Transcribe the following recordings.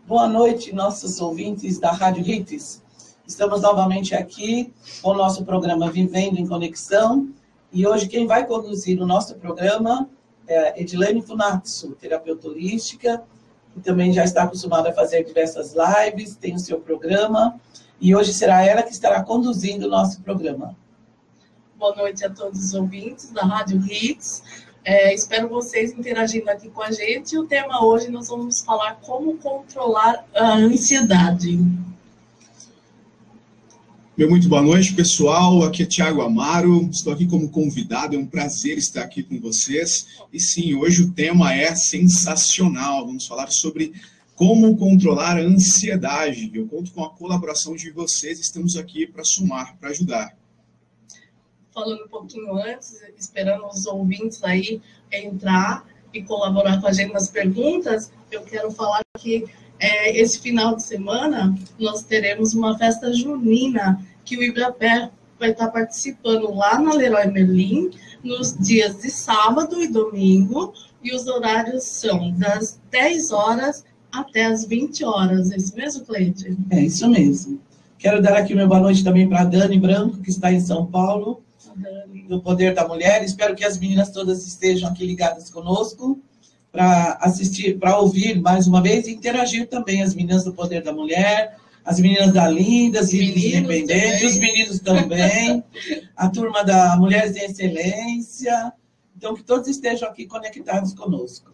Boa noite, nossos ouvintes da Rádio Hits. Estamos novamente aqui com o nosso programa Vivendo em Conexão. E hoje quem vai conduzir o nosso programa é a Edilene Funatsu, terapeuta holística, que também já está acostumada a fazer diversas lives, tem o seu programa. E hoje será ela que estará conduzindo o nosso programa. Boa noite a todos os ouvintes da Rádio Hits. Espero vocês interagindo aqui com a gente. O tema hoje nós vamos falar como controlar a ansiedade. Muito boa noite, pessoal. Aqui é Thiago Amaro. Estou aqui como convidado. É um prazer estar aqui com vocês. E sim, hoje o tema é sensacional. Vamos falar sobre como controlar a ansiedade. Eu conto com a colaboração de vocês. Estamos aqui para somar, para ajudar. Falando um pouquinho antes, esperando os ouvintes aí entrar e colaborar com a gente nas perguntas, eu quero falar que esse final de semana nós teremos uma festa junina que o Ibrapé vai estar participando lá na Leroy Merlin nos dias de sábado e domingo, e os horários são das 10 horas até as 20 horas. É isso mesmo, Cleide? É isso mesmo. Quero dar aqui uma boa noite também para a Dani Branco, que está em São Paulo, do Poder da Mulher. Espero que as meninas todas estejam aqui ligadas conosco para assistir, para ouvir mais uma vez e interagir também, as meninas do Poder da Mulher, as meninas da Lindas, Líderes Independentes, os meninos também, a turma da Mulheres em Excelência. Então, que todos estejam aqui conectados conosco.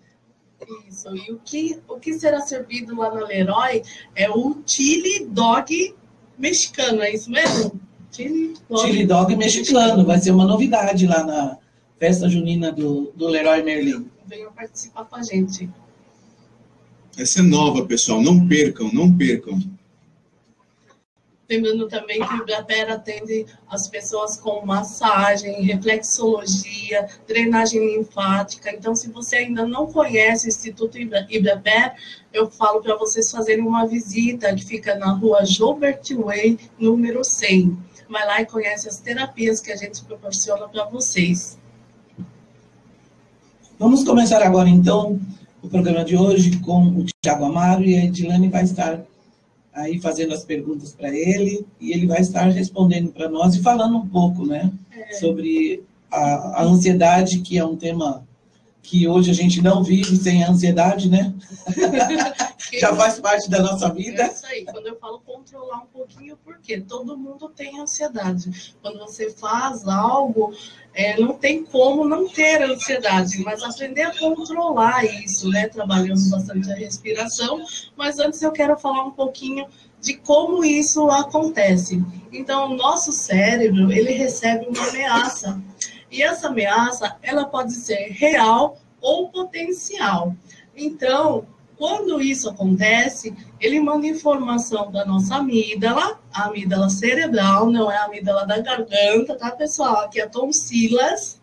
Isso, e o que será servido lá na Leroy é o chili dog mexicano, é isso mesmo? Chili dog mexicano, vai ser uma novidade lá na festa junina do Leroy Merlin. Venham participar com a gente. Essa é nova, pessoal, não percam, não percam. Lembrando também que o Ibrapé atende as pessoas com massagem, reflexologia, drenagem linfática. Então, se você ainda não conhece o Instituto Ibrapé, eu falo para vocês fazerem uma visita, que fica na rua Gilbert Way, número 100. Vai lá e conhece as terapias que a gente proporciona para vocês. Vamos começar agora, então, o programa de hoje com o Thiago Amaro, e a Edilene vai estar aí fazendo as perguntas para ele, e ele vai estar respondendo para nós e falando um pouco, né, sobre a ansiedade, que é um tema que hoje a gente não vive sem a ansiedade, né? Já faz parte da nossa vida. É isso aí. Quando eu falo controlar um pouquinho, porque todo mundo tem ansiedade. Quando você faz algo, não tem como não ter ansiedade, mas aprender a controlar isso, né? Trabalhando bastante a respiração. Mas antes eu quero falar um pouquinho de como isso acontece. Então, o nosso cérebro, ele recebe uma ameaça. E essa ameaça, ela pode ser real ou potencial. Então, quando isso acontece, ele manda informação da nossa amígdala, a amígdala cerebral, não é a amígdala da garganta, tá, pessoal? Aqui é tonsilas.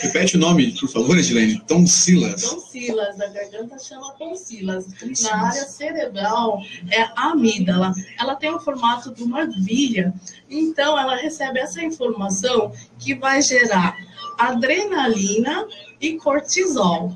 Repete o nome, por favor, Edilene. Tonsilas. Tonsilas, da garganta chama tonsilas. Na área cerebral é a amígdala. Ela tem o formato de uma ervilha. Então, ela recebe essa informação que vai gerar adrenalina e cortisol.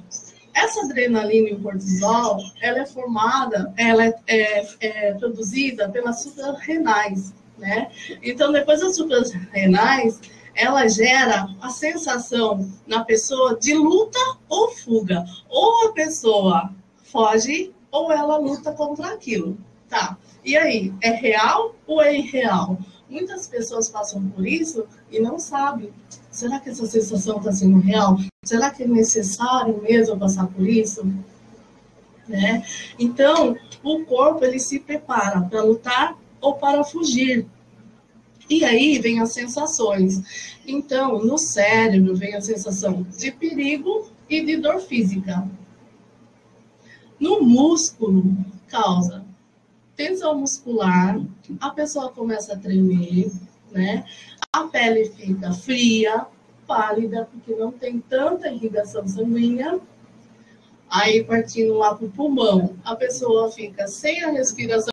Essa adrenalina e o cortisol, ela é formada, ela é produzida pelas suprarrenais, né? Então, depois das suprarrenais, ela gera a sensação na pessoa de luta ou fuga. Ou a pessoa foge, ou ela luta contra aquilo. Tá, e aí, é real ou é irreal? Muitas pessoas passam por isso e não sabem. Será que essa sensação está sendo real? Será que é necessário mesmo passar por isso? Né? Então, o corpo ele se prepara para lutar ou para fugir. E aí vem as sensações. Então, no cérebro vem a sensação de perigo e de dor física. No músculo, causa tensão muscular, a pessoa começa a tremer, né? A pele fica fria, pálida, porque não tem tanta irrigação sanguínea. Aí, partindo lá para o pulmão, a pessoa fica sem a respiração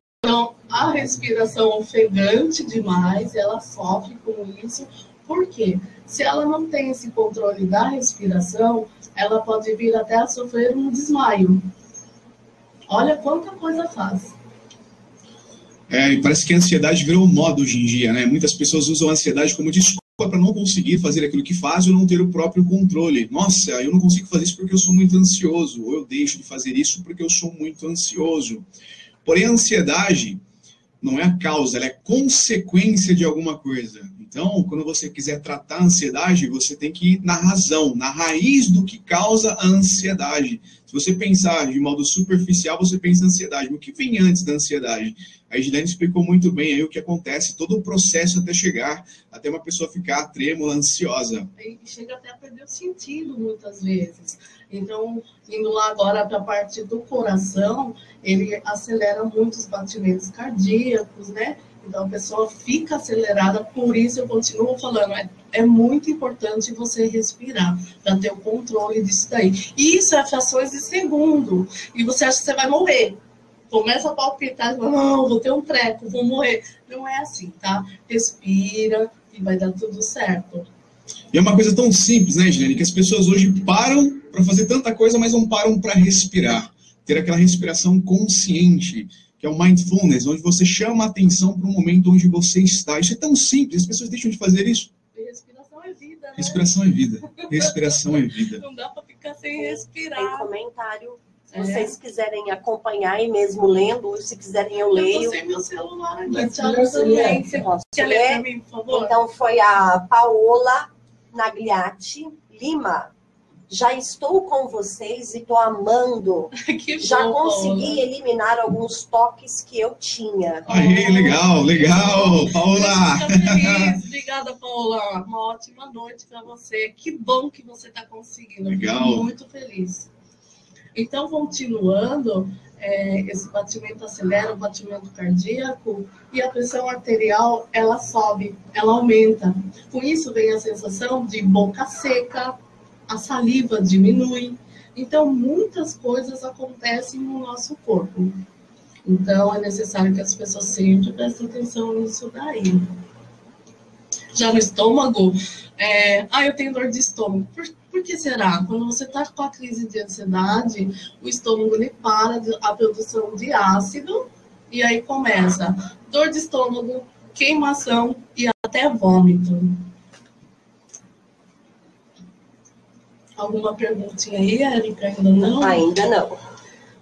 ofegante demais, ela sofre com isso. Por quê? Se ela não tem esse controle da respiração, ela pode vir até a sofrer um desmaio. Olha quanta coisa faz. E parece que a ansiedade virou moda hoje em dia, né? Muitas pessoas usam a ansiedade como desculpa para não conseguir fazer aquilo que faz ou não ter o próprio controle. Nossa, eu não consigo fazer isso porque eu sou muito ansioso, ou eu deixo de fazer isso porque eu sou muito ansioso. Porém, a ansiedade não é a causa, ela é consequência de alguma coisa. Então, quando você quiser tratar a ansiedade, você tem que ir na razão, na raiz do que causa a ansiedade. Se você pensar de modo superficial, você pensa em ansiedade. Mas o que vem antes da ansiedade? A Gilene explicou muito bem aí o que acontece, todo o processo até chegar, até uma pessoa ficar trêmula, ansiosa. E chega até a perder o sentido muitas vezes. Então, indo lá agora para a parte do coração, ele acelera muito os batimentos cardíacos, né? Então, a pessoa fica acelerada, por isso eu continuo falando, é muito importante você respirar, para ter o controle disso daí. E isso é frações de segundo, e você acha que você vai morrer. Começa a palpitar, não, vou ter um treco, vou morrer. Não é assim, tá? Respira e vai dar tudo certo. E é uma coisa tão simples, né, Gilene, que as pessoas hoje param para fazer tanta coisa, mas não param para respirar. Ter aquela respiração consciente, que é o mindfulness, onde você chama a atenção para o momento onde você está. Isso é tão simples, as pessoas deixam de fazer isso. E respiração é vida, né? Respiração é vida. Respiração é vida. Não dá para ficar sem respirar. Tem comentário. Se vocês quiserem acompanhar e mesmo lendo, ou se quiserem eu leio. Eu tô sem meu celular aqui, Thiago, também. Você quer ler para mim, por favor? Então foi a Paola Nagliatti Lima. Já estou com vocês e estou amando. Já consegui eliminar alguns toques que eu tinha. Aí, legal, Paola. Feliz. Obrigada, Paola. Uma ótima noite para você. Que bom que você está conseguindo. Legal. Fico muito feliz. Então, continuando, esse batimento acelera o batimento cardíaco e a pressão arterial, ela sobe, ela aumenta. Com isso vem a sensação de boca seca, a saliva diminui. Então, muitas coisas acontecem no nosso corpo. Então, é necessário que as pessoas sempre prestem atenção nisso daí. Já no estômago, eu tenho dor de estômago. Por que será? Quando você está com a crise de ansiedade, o estômago ele para a produção de ácido e aí começa dor de estômago, queimação e até vômito. Alguma perguntinha aí, Érica? Ainda não? Ainda não.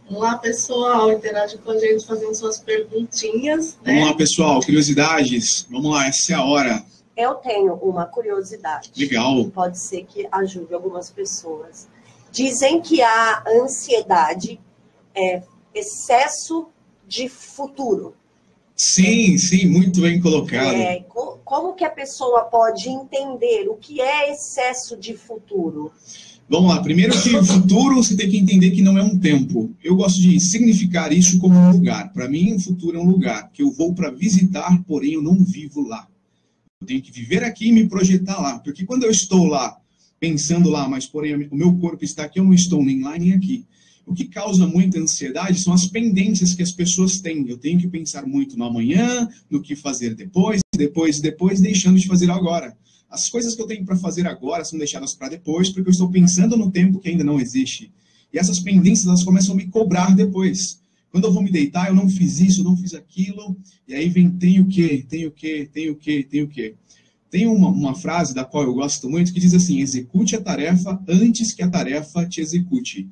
Vamos lá, pessoal, interage com a gente fazendo suas perguntinhas. Né? Vamos lá, pessoal, curiosidades. Vamos lá, essa é a hora. Eu tenho uma curiosidade. Legal. Pode ser que ajude algumas pessoas. Dizem que a ansiedade é excesso de futuro. Sim, muito bem colocado. Como que a pessoa pode entender o que é excesso de futuro? Vamos lá, primeiro que o futuro você tem que entender que não é um tempo. Eu gosto de significar isso como um lugar. Para mim, o futuro é um lugar que eu vou para visitar, porém eu não vivo lá. Eu tenho que viver aqui e me projetar lá. Porque quando eu estou lá, pensando lá, mas porém o meu corpo está aqui, eu não estou nem lá nem aqui. O que causa muita ansiedade são as pendências que as pessoas têm. Eu tenho que pensar muito no amanhã, no que fazer depois, deixando de fazer agora. As coisas que eu tenho para fazer agora são deixadas para depois, porque eu estou pensando no tempo que ainda não existe. E essas pendências, elas começam a me cobrar depois. Quando eu vou me deitar, eu não fiz isso, eu não fiz aquilo, e aí vem tenho que. Tem uma frase da qual eu gosto muito que diz assim: execute a tarefa antes que a tarefa te execute.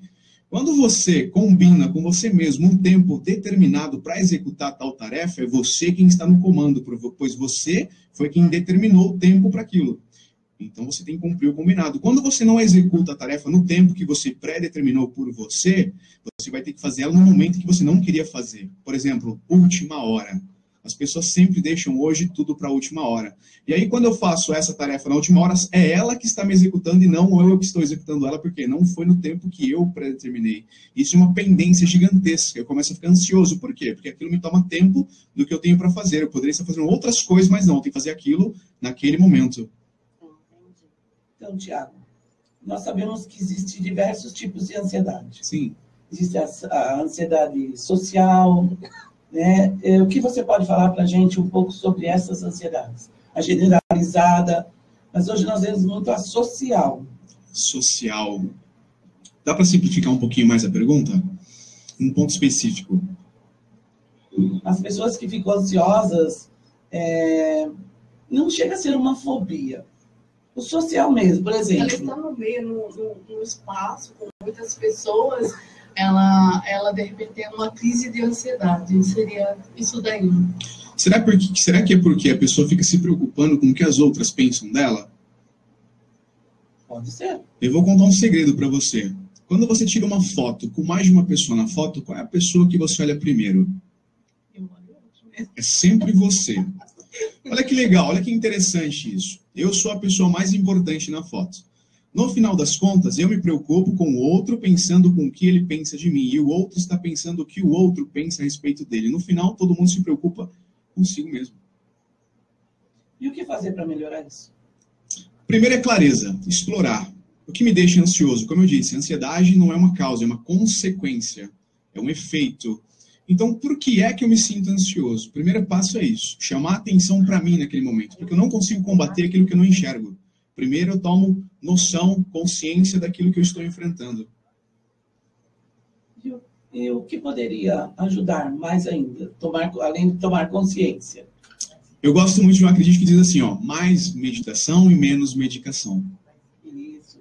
Quando você combina com você mesmo um tempo determinado para executar tal tarefa, é você quem está no comando, pois você foi quem determinou o tempo para aquilo. Então você tem que cumprir o combinado. Quando você não executa a tarefa no tempo que você pré-determinou por você, você vai ter que fazer ela no momento que você não queria fazer. Por exemplo, última hora. As pessoas sempre deixam hoje tudo para a última hora. E aí, quando eu faço essa tarefa na última hora, é ela que está me executando e não eu que estou executando ela, porque não foi no tempo que eu predeterminei. Isso é uma pendência gigantesca. Eu começo a ficar ansioso. Por quê? Porque aquilo me toma tempo do que eu tenho para fazer. Eu poderia estar fazendo outras coisas, mas não. Eu tenho que fazer aquilo naquele momento. Então, Tiago, nós sabemos que existem diversos tipos de ansiedade. Sim. Existe a ansiedade social, né? O que você pode falar para a gente um pouco sobre essas ansiedades? A generalizada, Mas hoje nós vemos muito a social. Social. Dá para simplificar um pouquinho mais a pergunta? Um ponto específico. As pessoas que ficam ansiosas, não chega a ser uma fobia. O social mesmo, por exemplo. Ela está no meio, no espaço, com muitas pessoas, ela de repente tem uma crise de ansiedade. Seria isso daí. Será que é porque a pessoa fica se preocupando com o que as outras pensam dela? Pode ser. Eu vou contar um segredo para você. Quando você tira uma foto com mais de uma pessoa na foto, qual é a pessoa que você olha primeiro? É sempre você. Olha que legal, olha que interessante isso. Eu sou a pessoa mais importante na foto. No final das contas, eu me preocupo com o outro pensando com o que ele pensa de mim. E o outro está pensando o que o outro pensa a respeito dele. No final, todo mundo se preocupa consigo mesmo. E o que fazer para melhorar isso? Primeiro é clareza, explorar. O que me deixa ansioso? Como eu disse, a ansiedade não é uma causa, é uma consequência. É um efeito. Então, por que é que eu me sinto ansioso? O primeiro passo é isso, chamar atenção para mim naquele momento, porque eu não consigo combater aquilo que eu não enxergo. Primeiro eu tomo noção, consciência daquilo que eu estou enfrentando. E o que poderia ajudar mais ainda, além de tomar consciência? Eu gosto muito de uma crítica que diz assim, mais meditação e menos medicação. Isso.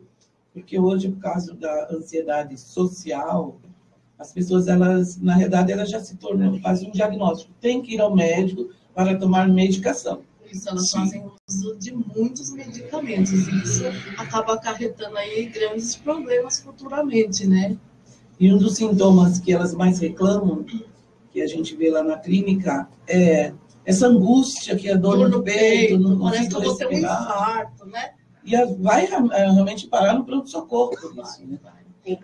Porque hoje, por causa da ansiedade social, as pessoas, elas, na realidade, elas já se tornam, fazem um diagnóstico. Tem que ir ao médico para tomar medicação. Isso, elas fazem uso de muitos medicamentos. E isso acaba acarretando aí grandes problemas futuramente, né? E um dos sintomas que elas mais reclamam, que a gente vê lá na clínica, é essa angústia, que é dor no peito, não parece que eu vou ter um respirar. infarto, né? E vai realmente parar no pronto-socorro por isso, né?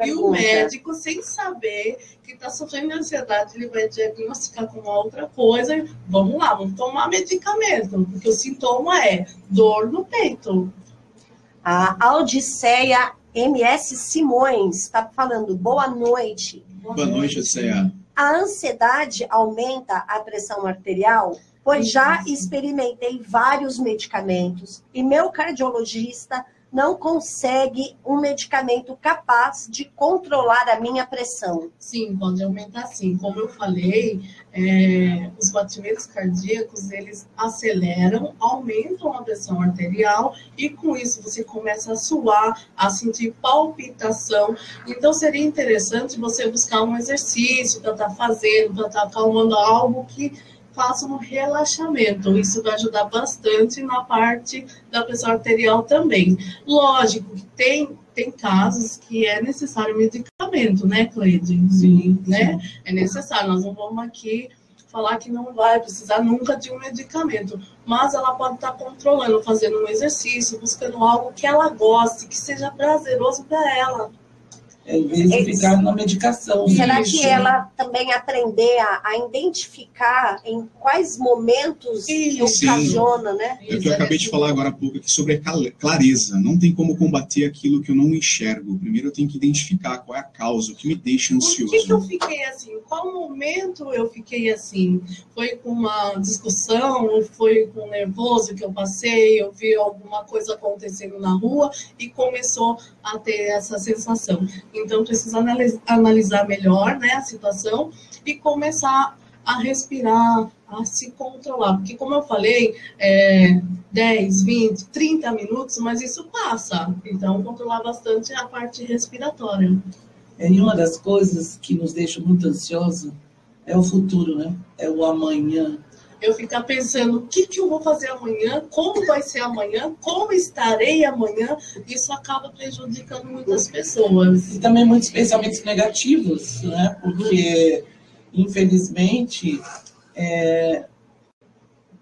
E o médico, sem saber que está sofrendo de ansiedade, ele vai diagnosticar com uma outra coisa. Vamos lá, vamos tomar medicamento, porque o sintoma é dor no peito. A Audiceia MS Simões está falando, boa noite. Boa noite, Odisseia. A ansiedade aumenta a pressão arterial? Pois já experimentei vários medicamentos e meu cardiologista não consegue um medicamento capaz de controlar a minha pressão. Sim, pode aumentar sim. Como eu falei, os batimentos cardíacos, eles aceleram, aumentam a pressão arterial e com isso você começa a suar, a sentir palpitação. Então seria interessante você buscar um exercício para estar fazendo, para estar acalmando algo que faça um relaxamento. Isso vai ajudar bastante na parte da pressão arterial também. Lógico que tem casos que é necessário medicamento, né, Cleide? Sim, né? É necessário. Nós não vamos aqui falar que não vai precisar nunca de um medicamento, mas ela pode estar controlando, fazendo um exercício, buscando algo que ela goste, que seja prazeroso para ela. Em vez de ficar na medicação. Será que ela também aprender a identificar em quais momentos que ocasiona, né? É o que eu acabei de falar agora há pouco aqui sobre a clareza. Não tem como combater aquilo que eu não enxergo. Primeiro eu tenho que identificar qual é a causa, o que me deixa ansioso. Por que eu fiquei assim? Qual momento eu fiquei assim? Foi com uma discussão? Foi com nervoso que eu passei? Eu vi alguma coisa acontecendo na rua e começou a ter essa sensação. Então, precisa analisar melhor, né, a situação e começar a respirar, a se controlar. Porque, como eu falei, 10, 20, 30 minutos, mas isso passa. Então, controlar bastante a parte respiratória. E uma das coisas que nos deixa muito ansioso é o futuro, né? É o amanhã. Eu ficar pensando, o que eu vou fazer amanhã? Como vai ser amanhã? Como estarei amanhã? Isso acaba prejudicando muitas pessoas. E também muitos pensamentos negativos, né? Porque, infelizmente,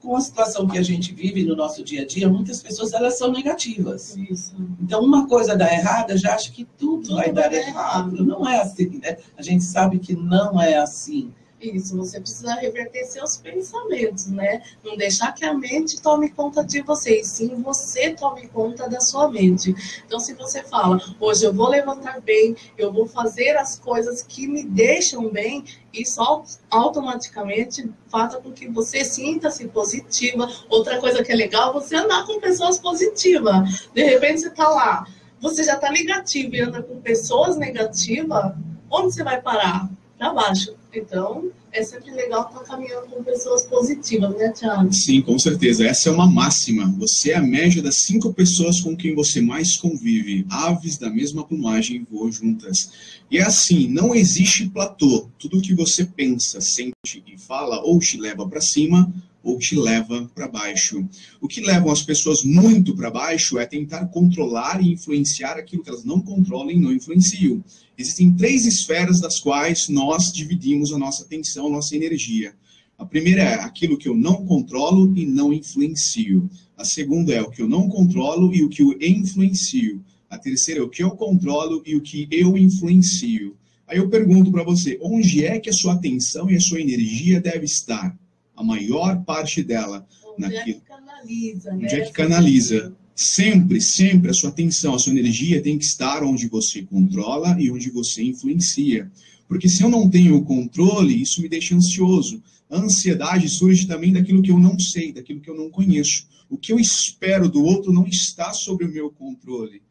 com a situação que a gente vive no nosso dia a dia, muitas pessoas, elas são negativas. Isso. Então, uma coisa dá errada, já acha que tudo vai dar errado. Não é assim, né? A gente sabe que não é assim. Isso, você precisa reverter seus pensamentos, né? Não deixar que a mente tome conta de você, e sim você tome conta da sua mente. Então, se você fala, hoje eu vou levantar bem, eu vou fazer as coisas que me deixam bem, isso automaticamente faz com que você sinta-se positiva. Outra coisa que é legal, você andar com pessoas positivas. De repente, você está lá, você já está negativo e anda com pessoas negativas, onde você vai parar? Para baixo. Então, é sempre legal estar caminhando com pessoas positivas, né, Thiago? Sim, com certeza. Essa é uma máxima. Você é a média das 5 pessoas com quem você mais convive. Aves da mesma plumagem voam juntas. E é assim, não existe platô. Tudo que você pensa, sente e fala ou te leva para cima ou te leva para baixo. O que leva as pessoas muito para baixo é tentar controlar e influenciar aquilo que elas não controlam e não influenciam. Existem 3 esferas das quais nós dividimos a nossa atenção, a nossa energia. A primeira é aquilo que eu não controlo e não influencio. A segunda é o que eu não controlo e o que eu influencio. A terceira é o que eu controlo e o que eu influencio. Aí eu pergunto para você, onde é que a sua atenção e a sua energia deve estar? A maior parte dela. Onde é que canaliza, né? Onde é que canaliza? Sempre, sempre a sua atenção, a sua energia tem que estar onde você controla e onde você influencia. Porque se eu não tenho o controle, isso me deixa ansioso. A ansiedade surge também daquilo que eu não sei, daquilo que eu não conheço. O que eu espero do outro não está sob o meu controle.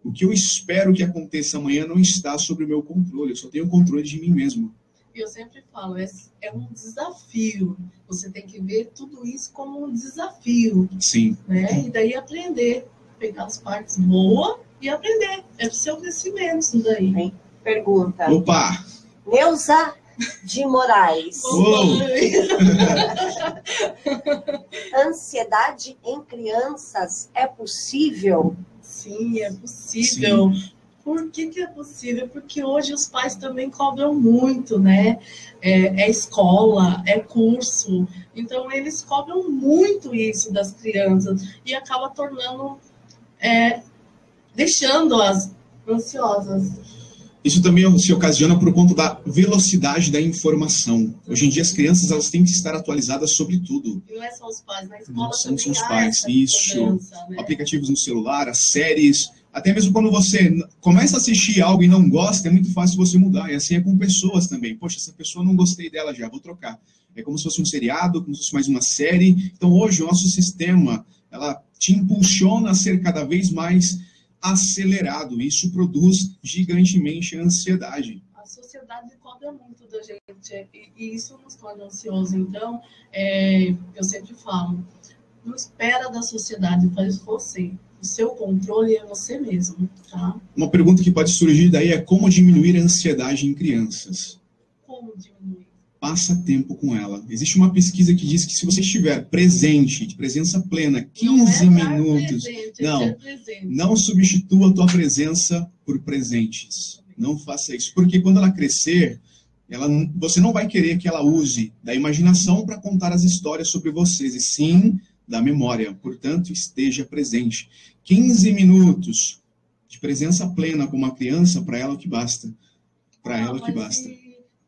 O que eu espero que aconteça amanhã não está sob o meu controle. Eu só tenho controle de mim mesmo. Eu sempre falo, é um desafio. Você tem que ver tudo isso como um desafio. Sim. Né? E daí aprender. Pegar as partes boas e aprender. É do seu crescimento isso daí. Pergunta. Opa! Neuza de Moraes. Ansiedade em crianças é possível? Sim, é possível. Sim. Por que é possível? Porque hoje os pais também cobram muito, né? É escola, é curso. Então, eles cobram muito isso das crianças e acaba tornando, deixando-as ansiosas. Isso também se ocasiona por conta da velocidade da informação. Hoje em dia, as crianças elas têm que estar atualizadas sobre tudo. E não é só os pais, na escola não também são os pais, isso. Né? Aplicativos no celular, as séries. Até mesmo quando você começa a assistir algo e não gosta, é muito fácil você mudar. E assim é com pessoas também. Poxa, essa pessoa não gostei dela já, vou trocar. É como se fosse um seriado, como se fosse mais uma série. Então, hoje, o nosso sistema, ela te impulsiona a ser cada vez mais acelerado. Isso produz gigantemente a ansiedade. A sociedade cobra muito da gente e isso nos torna ansiosos. Então, eu sempre falo, não espera da sociedade, faz você. O seu controle é você mesmo, tá? Uma pergunta que pode surgir daí é como diminuir a ansiedade em crianças? Como diminuir? Passa tempo com ela. Existe uma pesquisa que diz que se você estiver presente, de presença plena, 15 minutos... Não substitua a tua presença por presentes. Não faça isso. Porque quando ela crescer, você não vai querer que ela use da imaginação para contar as histórias sobre vocês, e sim da memória. Portanto, esteja presente. 15 minutos de presença plena com uma criança, para ela o que basta. Para ela o que basta.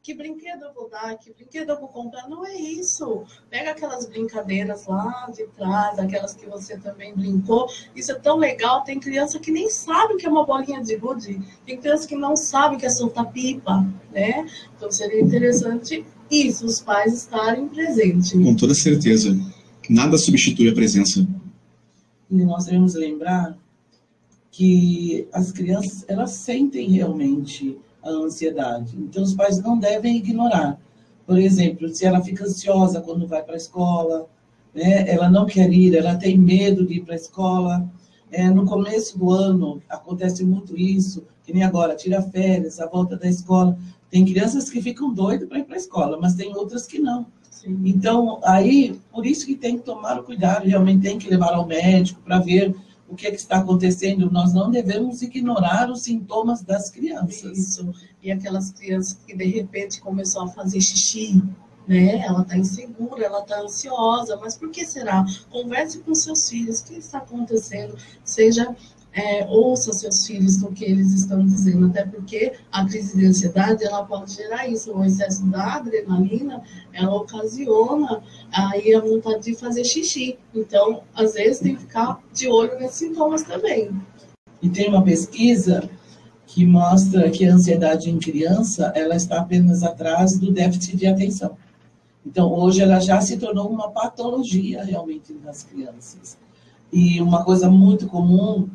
Que brinquedo eu vou dar? Que brinquedo eu vou comprar? Não é isso. Pega aquelas brincadeiras lá de trás, aquelas que você também brincou. Isso é tão legal. Tem criança que nem sabe o que é uma bolinha de gude. Tem criança que não sabe o que é soltar pipa, né? Então seria interessante isso, os pais estarem presentes. Com toda certeza. Nada substitui a presença. E nós devemos lembrar que as crianças, elas sentem realmente a ansiedade. Então, os pais não devem ignorar. Por exemplo, se ela fica ansiosa quando vai para a escola, né? Ela não quer ir, ela tem medo de ir para a escola. No começo do ano, acontece muito isso, que nem agora, tira férias, a volta da escola. Tem crianças que ficam doidas para ir para a escola, mas tem outras que não. Sim. Então, aí, por isso que tem que tomar o cuidado, realmente tem que levar ao médico para ver o que está acontecendo. Nós não devemos ignorar os sintomas das crianças. Isso. E aquelas crianças que, de repente, começou a fazer xixi, né? Ela está insegura, ela está ansiosa. Mas por que será? Converse com seus filhos. O que está acontecendo? Seja ouça seus filhos no que eles estão dizendo, até porque a crise de ansiedade, ela pode gerar isso, o excesso da adrenalina, ela ocasiona aí a vontade de fazer xixi. Então, às vezes, tem que ficar de olho nesses sintomas também. E tem uma pesquisa que mostra que a ansiedade em criança, ela está apenas atrás do déficit de atenção. Então, hoje ela já se tornou uma patologia realmente nas crianças. E uma coisa muito comum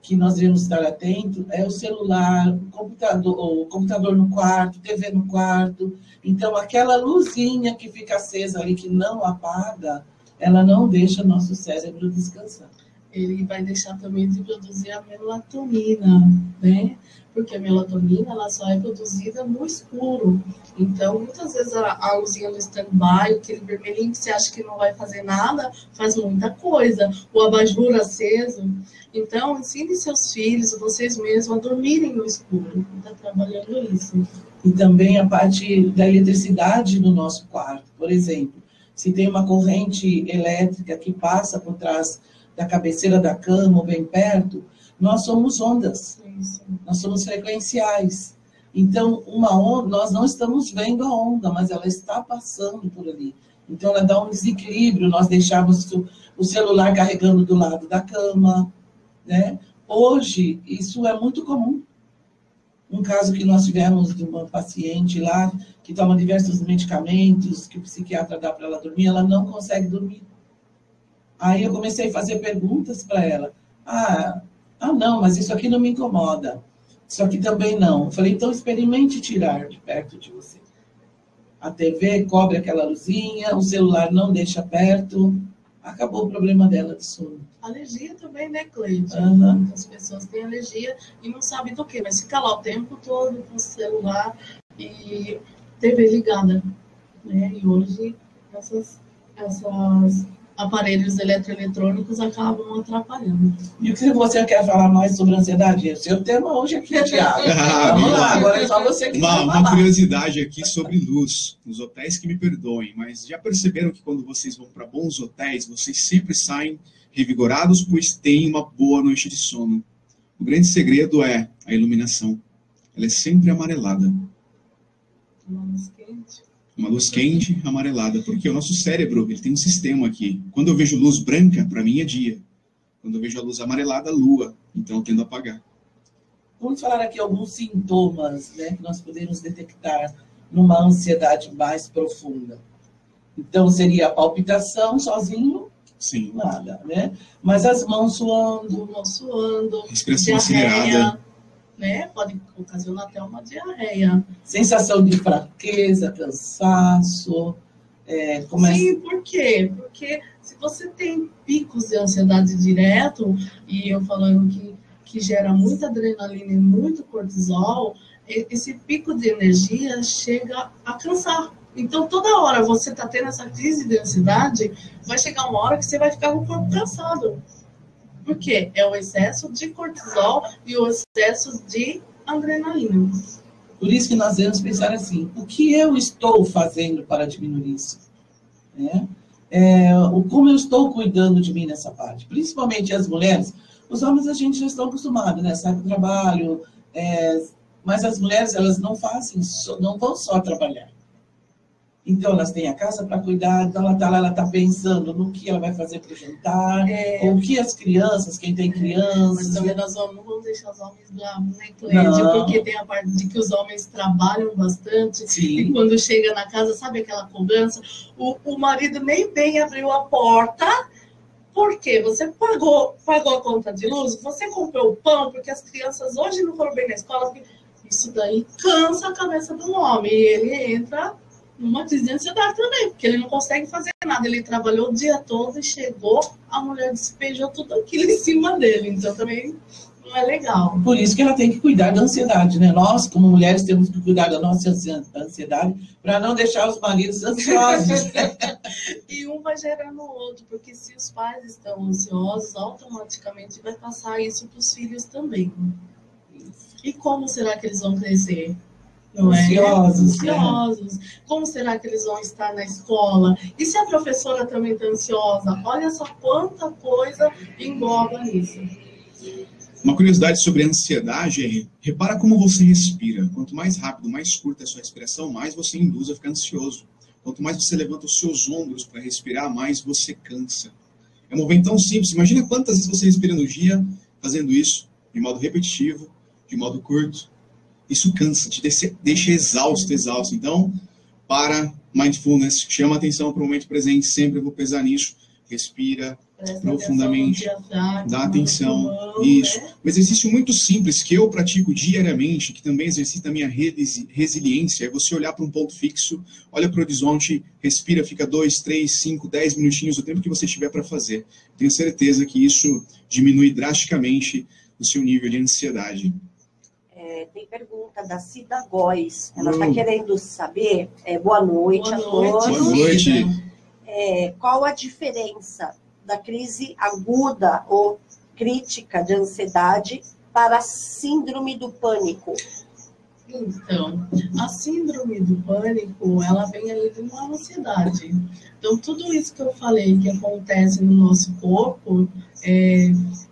que nós devemos estar atentos é o celular, o computador no quarto, TV no quarto. Então, aquela luzinha que fica acesa ali, que não apaga, ela não deixa nosso cérebro descansar. Ele vai deixar também de produzir a melatonina, né? Porque a melatonina, ela só é produzida no escuro. Então, muitas vezes a luzinha do stand-by, aquele vermelhinho que você acha que não vai fazer nada, faz muita coisa. O abajur aceso. Então, ensine seus filhos, vocês mesmos, a dormirem no escuro. Está trabalhando isso. E também a parte da eletricidade no nosso quarto. Por exemplo, se tem uma corrente elétrica que passa por trás da cabeceira da cama ou bem perto, nós somos ondas. Isso. Nós somos frequenciais. Então, uma onda, nós não estamos vendo a onda, mas ela está passando por ali. Então, ela dá um desequilíbrio. Nós deixamos o celular carregando do lado da cama, né? Hoje, isso é muito comum. Um caso que nós tivemos de uma paciente lá, que toma diversos medicamentos, que o psiquiatra dá para ela dormir, ela não consegue dormir. Aí eu comecei a fazer perguntas para ela. Não, mas isso aqui não me incomoda. Isso aqui também não. Eu falei, então experimente tirar de perto de você. A TV cobre aquela luzinha, o celular não deixa perto. Acabou o problema dela de sono. Alergia também, né, Cleide? Uhum. Muitas pessoas têm alergia e não sabem do que, mas fica lá o tempo todo com o celular e TV ligada, né? E hoje essas aparelhos eletroeletrônicos acabam atrapalhando. E o que você quer falar mais sobre ansiedade? O seu tema hoje aqui, Thiago. Vamos lá, agora é só você que vai falar. Uma curiosidade aqui sobre luz. Nos hotéis, que me perdoem, mas já perceberam que quando vocês vão para bons hotéis, vocês sempre saem revigorados, pois têm uma boa noite de sono. O grande segredo é a iluminação. Ela é sempre amarelada. Uma luz quente. Uma luz quente, amarelada, porque o nosso cérebro, ele tem um sistema aqui. Quando eu vejo luz branca, para mim é dia. Quando eu vejo a luz amarelada, lua. Então eu tendo a apagar. Vamos falar aqui alguns sintomas, né, que nós podemos detectar numa ansiedade mais profunda. Então seria a palpitação sozinho? Sim. Nada, né? Mas as mãos suando, respiração acelerada, né? Pode ocasionar até uma diarreia. Sensação de fraqueza, cansaço. Sim, por quê? Porque se você tem picos de ansiedade direto, e eu falando que gera muita adrenalina e muito cortisol, esse pico de energia chega a cansar. Então, toda hora você está tendo essa crise de ansiedade, vai chegar uma hora que você vai ficar com o corpo cansado. Por quê? É o excesso de cortisol e o excesso de adrenalina. Por isso que nós devemos pensar assim, o que eu estou fazendo para diminuir isso? Como eu estou cuidando de mim nessa parte? Principalmente as mulheres. Os homens a gente já está acostumado, né? Sai para o trabalho, mas as mulheres, elas não vão só trabalhar. Então, elas têm a casa para cuidar, então ela está pensando no que ela vai fazer para o jantar, ou o que as crianças, quem tem crianças... Mas também nós não vamos deixar os homens bravos, né, Cleide? Porque tem a parte de que os homens trabalham bastante, sim, e quando chega na casa, sabe aquela cobrança? O marido nem bem abriu a porta, porque você pagou a conta de luz, você comprou o pão, porque as crianças hoje não foram bem na escola, porque isso daí cansa a cabeça do homem, e ele entra numa crise de ansiedade também, porque ele não consegue fazer nada, ele trabalhou o dia todo e chegou, a mulher despejou tudo aquilo em cima dele, então também não é legal. Por isso que ela tem que cuidar da ansiedade, né? Nós, como mulheres, temos que cuidar da nossa ansiedade para não deixar os maridos ansiosos. E um vai gerando o outro, porque se os pais estão ansiosos, automaticamente vai passar isso para os filhos também. E como será que eles vão crescer? Não ansiosos. Ansiosos. Como será que eles vão estar na escola? E se a professora também está ansiosa? Olha só quanta coisa engloba nisso. Uma curiosidade sobre a ansiedade é, repara como você respira. Quanto mais rápido, mais curta é a sua respiração, mais você induz a ficar ansioso. Quanto mais você levanta os seus ombros para respirar, mais você cansa. É um movimento tão simples. Imagina quantas vezes você respira no dia fazendo isso, de modo repetitivo, de modo curto. Isso cansa, te deixa exausto. Então, para mindfulness, chama atenção para o momento presente, sempre eu vou pesar nisso. Respira profundamente, dá atenção, isso. Um exercício muito simples que eu pratico diariamente, que também exercita a minha resiliência, é você olhar para um ponto fixo, olha para o horizonte, respira, fica 2, 3, 5, 10 minutinhos, o tempo que você tiver para fazer. Tenho certeza que isso diminui drasticamente o seu nível de ansiedade. Tem pergunta da Cida Góes, ela está querendo saber, boa noite a todos. Boa noite. Qual a diferença da crise aguda ou crítica de ansiedade para a síndrome do pânico? Então, a síndrome do pânico, ela vem ali de uma ansiedade. Então, tudo isso que eu falei que acontece no nosso corpo,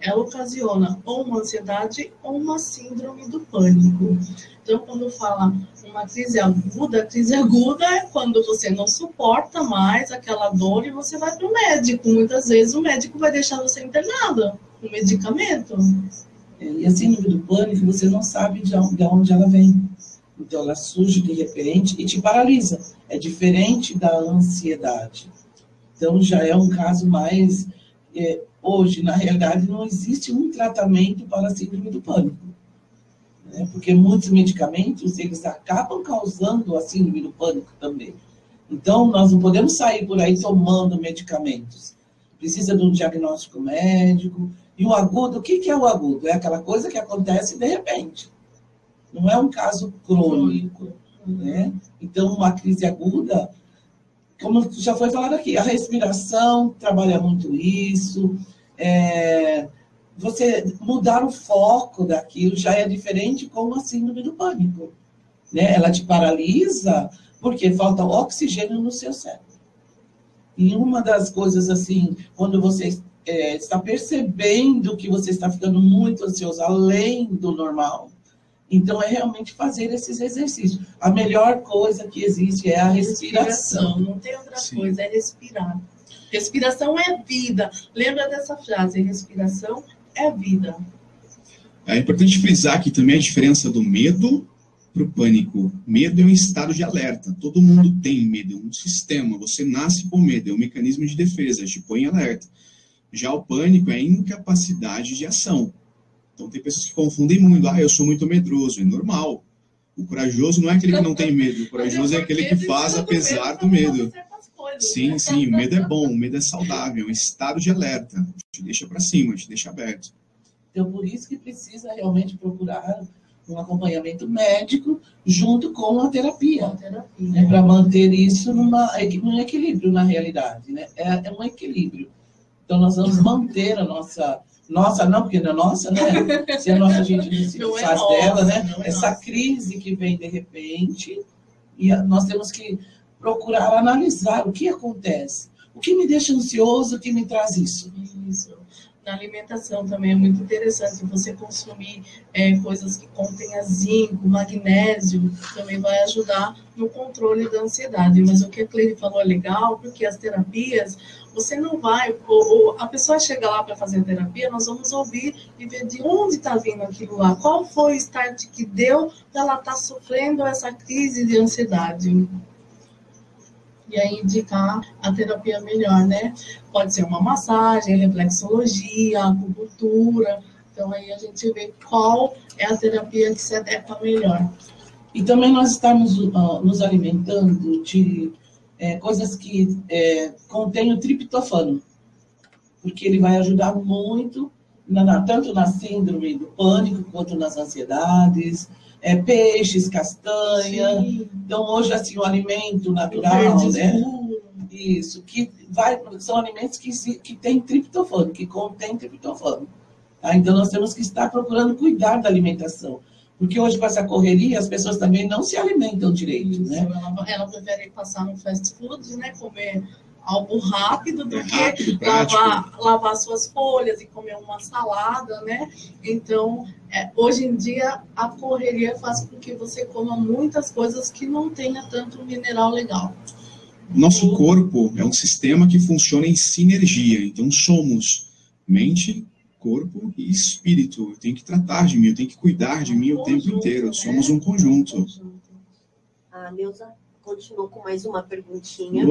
ela ocasiona ou uma ansiedade ou uma síndrome do pânico. Então, quando fala uma crise aguda, a crise aguda é quando você não suporta mais aquela dor e você vai para o médico. Muitas vezes o médico vai deixar você internada com medicamento. E a síndrome do pânico, você não sabe de onde ela vem. Então, ela surge de repente e te paralisa. É diferente da ansiedade. Então, já é um caso mais... hoje, na realidade, não existe um tratamento para a síndrome do pânico. Né? Porque muitos medicamentos, eles acabam causando a síndrome do pânico também. Então, nós não podemos sair por aí tomando medicamentos. Precisa de um diagnóstico médico. E o agudo, o que é o agudo? É aquela coisa que acontece de repente. Não é um caso crônico. Né? Então, uma crise aguda, como já foi falado aqui, a respiração trabalha muito isso. Você mudar o foco daquilo já é diferente com a síndrome do pânico. Né? Ela te paralisa porque falta oxigênio no seu cérebro. E uma das coisas assim, quando você está percebendo que você está ficando muito ansioso, além do normal. Então, é realmente fazer esses exercícios. A melhor coisa que existe é a respiração. Não tem outra coisa, é respirar. Respiração é vida. Lembra dessa frase, respiração é vida. É importante frisar aqui também a diferença do medo para o pânico. Medo é um estado de alerta. Todo mundo tem medo, é um sistema. Você nasce com medo, é um mecanismo de defesa, te põe em alerta. Já o pânico é a incapacidade de ação. Então, tem pessoas que confundem muito. Eu sou muito medroso. É normal. O corajoso não é aquele que não tem medo. O corajoso é aquele que faz apesar do medo. Sim, sim. O medo é bom. O medo é saudável. É um estado de alerta. Te deixa para cima, te deixa aberto. Então, por isso que precisa realmente procurar um acompanhamento médico junto com a terapia. Né, para manter isso num equilíbrio, na realidade. Né? É um equilíbrio. Então, nós vamos manter a nossa não, porque não é nossa, né? Se a nossa gente não se faz dela, né? Essa crise que vem de repente, e nós temos que procurar analisar o que acontece. O que me deixa ansioso, o que me traz isso? Isso. Na alimentação também é muito interessante você consumir coisas que contêm zinco, magnésio, também vai ajudar no controle da ansiedade. Mas o que a Cleide falou é legal, porque as terapias, você não vai... a pessoa chega lá para fazer a terapia, nós vamos ouvir e ver de onde está vindo aquilo lá. Qual foi o start que deu para ela estar sofrendo essa crise de ansiedade? E aí indicar a terapia melhor, né? Pode ser uma massagem, reflexologia, acupuntura. Então, aí a gente vê qual é a terapia que se adequa melhor. E também nós estamos nos alimentando de coisas que contêm o triptofano, porque ele vai ajudar muito, tanto na síndrome do pânico, quanto nas ansiedades, peixes, castanha. Sim. Então, hoje, assim, o alimento natural, né? Isso, são alimentos que têm triptofano, que contêm triptofano. Tá? Então, nós temos que estar procurando cuidar da alimentação. Porque hoje, com essa correria, as pessoas também não se alimentam direito, né? Ela prefere passar no fast food, né? Comer algo rápido do que rápido, lavar suas folhas e comer uma salada, né? Então, hoje em dia, a correria faz com que você coma muitas coisas que não tenha tanto mineral legal. Nosso corpo é um sistema que funciona em sinergia. Então, somos mente, corpo e espírito. Eu tenho que tratar de mim, eu tenho que cuidar de mim o tempo inteiro. Né? Somos um conjunto. A Neuza continuou com mais uma perguntinha.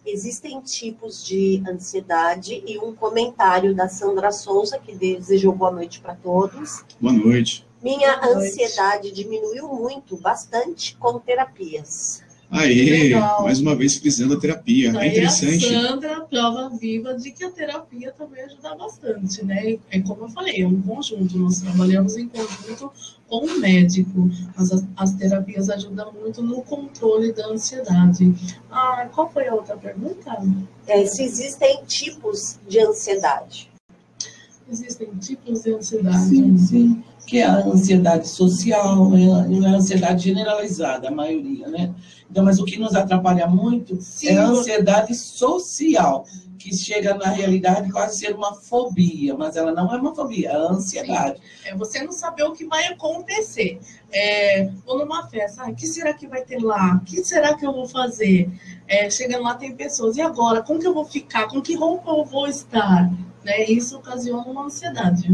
Existem tipos de ansiedade e um comentário da Sandra Souza, que desejou boa noite para todos. Boa noite. Minha ansiedade diminuiu muito, bastante, com terapias. Aê, mais uma vez frisando a terapia. É interessante. A Sandra, prova viva de que a terapia também ajuda bastante, né? É como eu falei, é um conjunto. Nós trabalhamos em conjunto com o médico. As terapias ajudam muito no controle da ansiedade. Qual foi a outra pergunta? Se existem tipos de ansiedade. Existem tipos de ansiedade. Sim, sim. Que é a ansiedade social, é a ansiedade generalizada, a maioria, né? Então, mas o que nos atrapalha muito é a ansiedade social, que chega na realidade quase ser uma fobia, mas ela não é uma fobia, é a ansiedade. É você não saber o que vai acontecer. Vou numa festa, o que será que vai ter lá? O que será que eu vou fazer? Chegando lá tem pessoas, e agora? Como que eu vou ficar? Com que roupa eu vou estar? Né? Isso ocasiona uma ansiedade.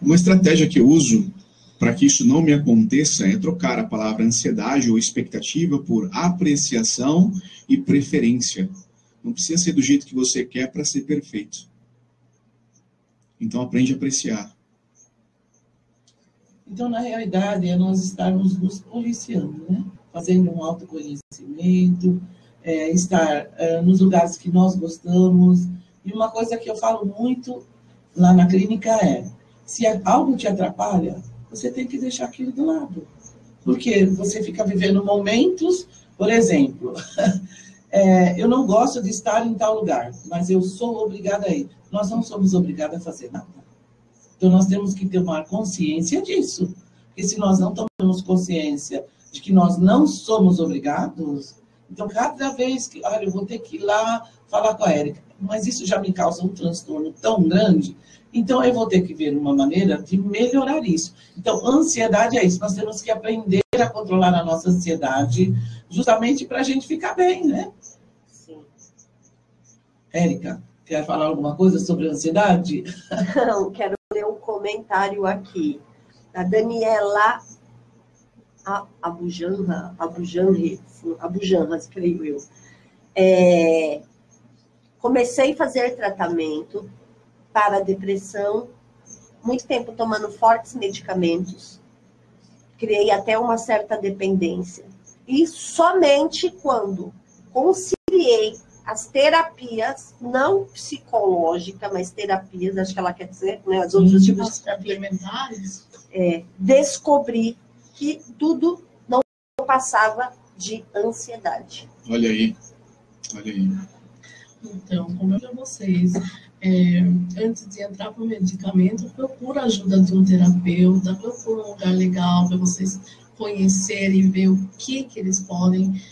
Uma estratégia que eu uso para que isso não me aconteça é trocar a palavra ansiedade ou expectativa por apreciação e preferência. Não precisa ser do jeito que você quer para ser perfeito. Então aprende a apreciar. Então, na realidade, é nós estarmos nos policiando, né? Fazendo um autoconhecimento, estar nos lugares que nós gostamos. E uma coisa que eu falo muito lá na clínica se algo te atrapalha, você tem que deixar aquilo do lado. Porque você fica vivendo momentos, por exemplo, eu não gosto de estar em tal lugar, mas eu sou obrigada a ir. Nós não somos obrigados a fazer nada. Então, nós temos que tomar consciência disso. Porque se nós não tomamos consciência de que nós não somos obrigados, então, cada vez que, eu vou ter que ir lá falar com a Érica, mas isso já me causa um transtorno tão grande, então eu vou ter que ver uma maneira de melhorar isso. Então, ansiedade é isso, nós temos que aprender a controlar a nossa ansiedade, justamente para a gente ficar bem, né? Sim. Érica, quer falar alguma coisa sobre a ansiedade? Não, quero ler um comentário aqui. Da Daniela Abujanras, creio eu. Comecei a fazer tratamento para depressão, muito tempo tomando fortes medicamentos, criei até uma certa dependência. E somente quando conciliei as terapias, não psicológicas, mas terapias, acho que ela quer dizer, né, os outros tipos de complementares, descobri que tudo não passava de ansiedade. Olha aí, olha aí. Então, como eu digo a vocês, antes de entrar para o medicamento, procura a ajuda de um terapeuta, procura um lugar legal para vocês conhecerem e ver o que eles podem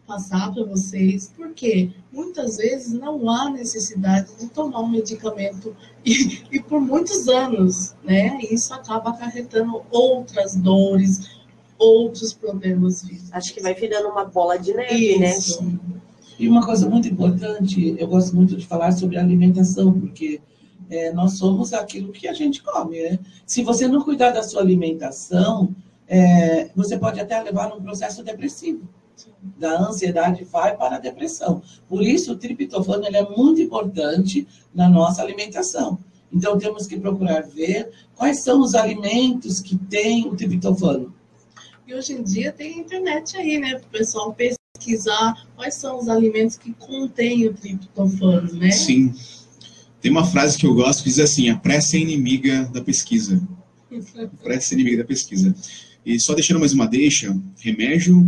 passar para vocês, porque muitas vezes não há necessidade de tomar um medicamento e por muitos anos, né? Isso acaba acarretando outras dores, outros problemas físicos. Acho que vai virando uma bola de neve, Isso. né? E uma coisa muito importante, eu gosto muito de falar sobre alimentação, porque nós somos aquilo que a gente come, né? Se você não cuidar da sua alimentação, você pode até levar num processo depressivo. Da ansiedade vai para a depressão. Por isso, o triptofano ele é muito importante na nossa alimentação. Então, temos que procurar ver quais são os alimentos que têm o triptofano. E hoje em dia tem internet aí, né? Para o pessoal pesquisar quais são os alimentos que contêm o triptofano, né? Sim. Tem uma frase que eu gosto que diz assim: a pressa é inimiga da pesquisa. A pressa é inimiga da pesquisa. E só deixando mais uma deixa, remédio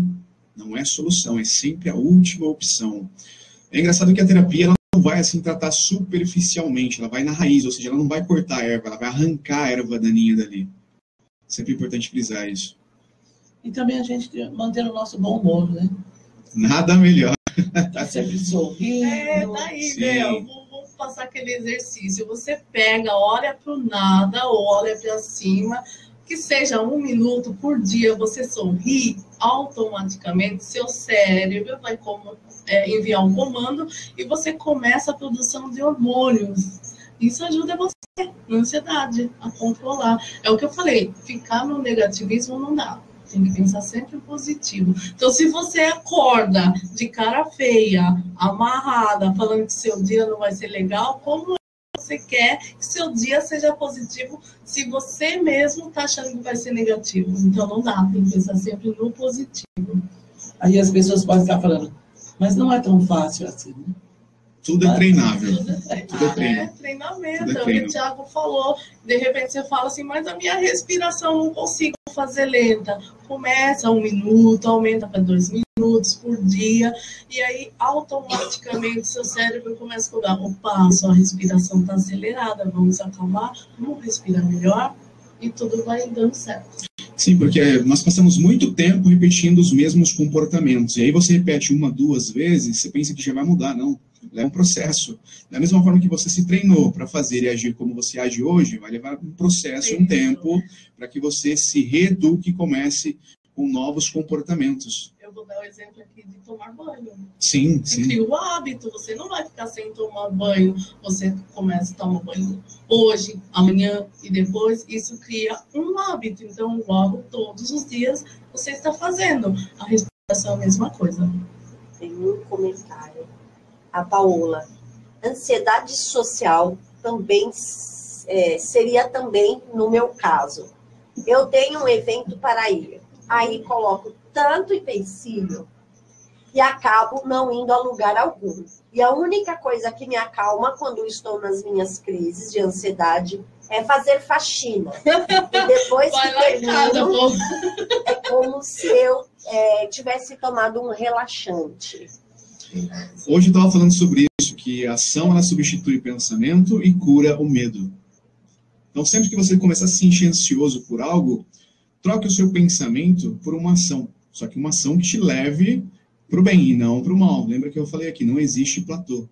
não é solução, é sempre a última opção. É engraçado que a terapia ela não vai assim tratar superficialmente, ela vai na raiz, ou seja, ela não vai cortar a erva, ela vai arrancar a erva daninha dali. Sempre importante frisar isso. E também a gente manter o nosso bom humor, né? Nada melhor. Tá sempre sorrindo. Daí, né? Vou passar aquele exercício. Você pega, olha para o nada, olha para cima, que seja 1 minuto por dia, você sorri, automaticamente seu cérebro vai enviar um comando e você começa a produção de hormônios. Isso ajuda você na ansiedade a controlar. É o que eu falei, ficar no negativismo não dá. Tem que pensar sempre positivo. Então, se você acorda de cara feia, amarrada, falando que seu dia não vai ser legal, como você quer que seu dia seja positivo se você mesmo está achando que vai ser negativo? Então, não dá. Tem que pensar sempre no positivo. Aí as pessoas podem estar falando, mas não é tão fácil assim, né? Tudo é treinável. Tudo é treinamento. É o que o Thiago falou. De repente você fala assim, mas a minha respiração não consigo fazer lenta. Começa 1 minuto, aumenta para 2 minutos por dia. E aí, automaticamente, seu cérebro começa a cobrar. Opa, sua respiração está acelerada. Vamos acalmar, vamos respirar melhor. E tudo vai dando certo. Sim, porque nós passamos muito tempo repetindo os mesmos comportamentos. E aí você repete 1, 2 vezes, você pensa que já vai mudar. Não. É um processo. Da mesma forma que você se treinou para fazer e agir como você age hoje, vai levar um processo, um tempo, para que você se reeduque e comece com novos comportamentos. Eu vou dar o exemplo aqui de tomar banho. Sim. Cria o hábito, você não vai ficar sem tomar banho. Você começa a tomar banho hoje, amanhã e depois. Isso cria um hábito. Então, logo, todos os dias, você está fazendo. A respiração é a mesma coisa. Tem um comentário. A Paola, ansiedade social também seria também no meu caso. Eu tenho um evento para ir, aí coloco tanto empecilho e acabo não indo a lugar algum. E a única coisa que me acalma quando estou nas minhas crises de ansiedade é fazer faxina. E depois que termino, é como se eu tivesse tomado um relaxante. Hoje eu estava falando sobre isso, que a ação ela substitui o pensamento e cura o medo. Então, sempre que você começar a se sentir ansioso por algo, troque o seu pensamento por uma ação. Só que uma ação que te leve para o bem e não para o mal. Lembra que eu falei aqui, não existe platô.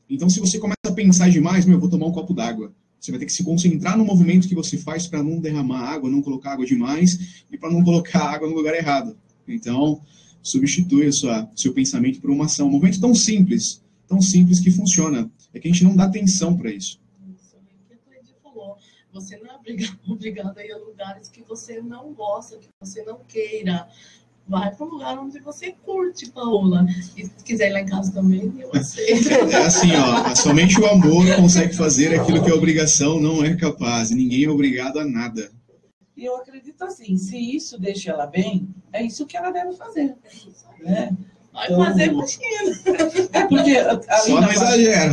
Então, se você começa a pensar demais, eu vou tomar um copo d'água. Você vai ter que se concentrar no movimento que você faz para não derramar água, não colocar água demais e para não colocar água no lugar errado. Então, substitui seu pensamento por uma ação. Um movimento tão simples que funciona. É que a gente não dá atenção para isso. Isso, é o que a Cleide falou. Você não é obrigado a ir a lugares que você não gosta, que você não queira. Vai para um lugar onde você curte, Paola. E se quiser ir lá em casa também, eu aceito. É assim, somente o amor consegue fazer aquilo que a obrigação não é capaz. E ninguém é obrigado a nada. E eu acredito assim, se isso deixa ela bem, é isso que ela deve fazer. Né? Vai fazer faxina. É porque só não exagera.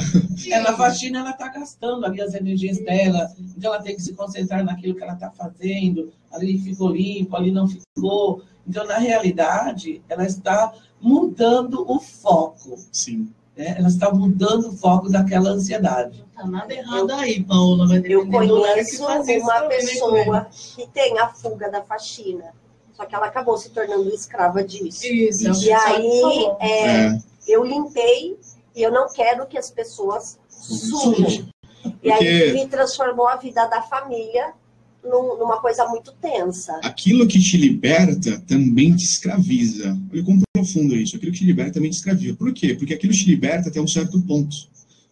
Na faxina ela está gastando ali as energias dela, então ela tem que se concentrar naquilo que ela está fazendo, ali ficou limpo, ali não ficou. Então, na realidade, ela está mudando o foco. Sim. Ela está mudando o foco daquela ansiedade. Não está nada errado aí, Paola. Vai eu conheço uma pessoa que tem a fuga da faxina. Só que ela acabou se tornando escrava disso. Isso, e aí, eu limpei e eu não quero que as pessoas sujam. E aí, me transformou a vida da família numa coisa muito tensa. Aquilo que te liberta também te escraviza. Olha como profundo isso. Aquilo que te liberta também te escraviza. Por quê? Porque aquilo te liberta até um certo ponto.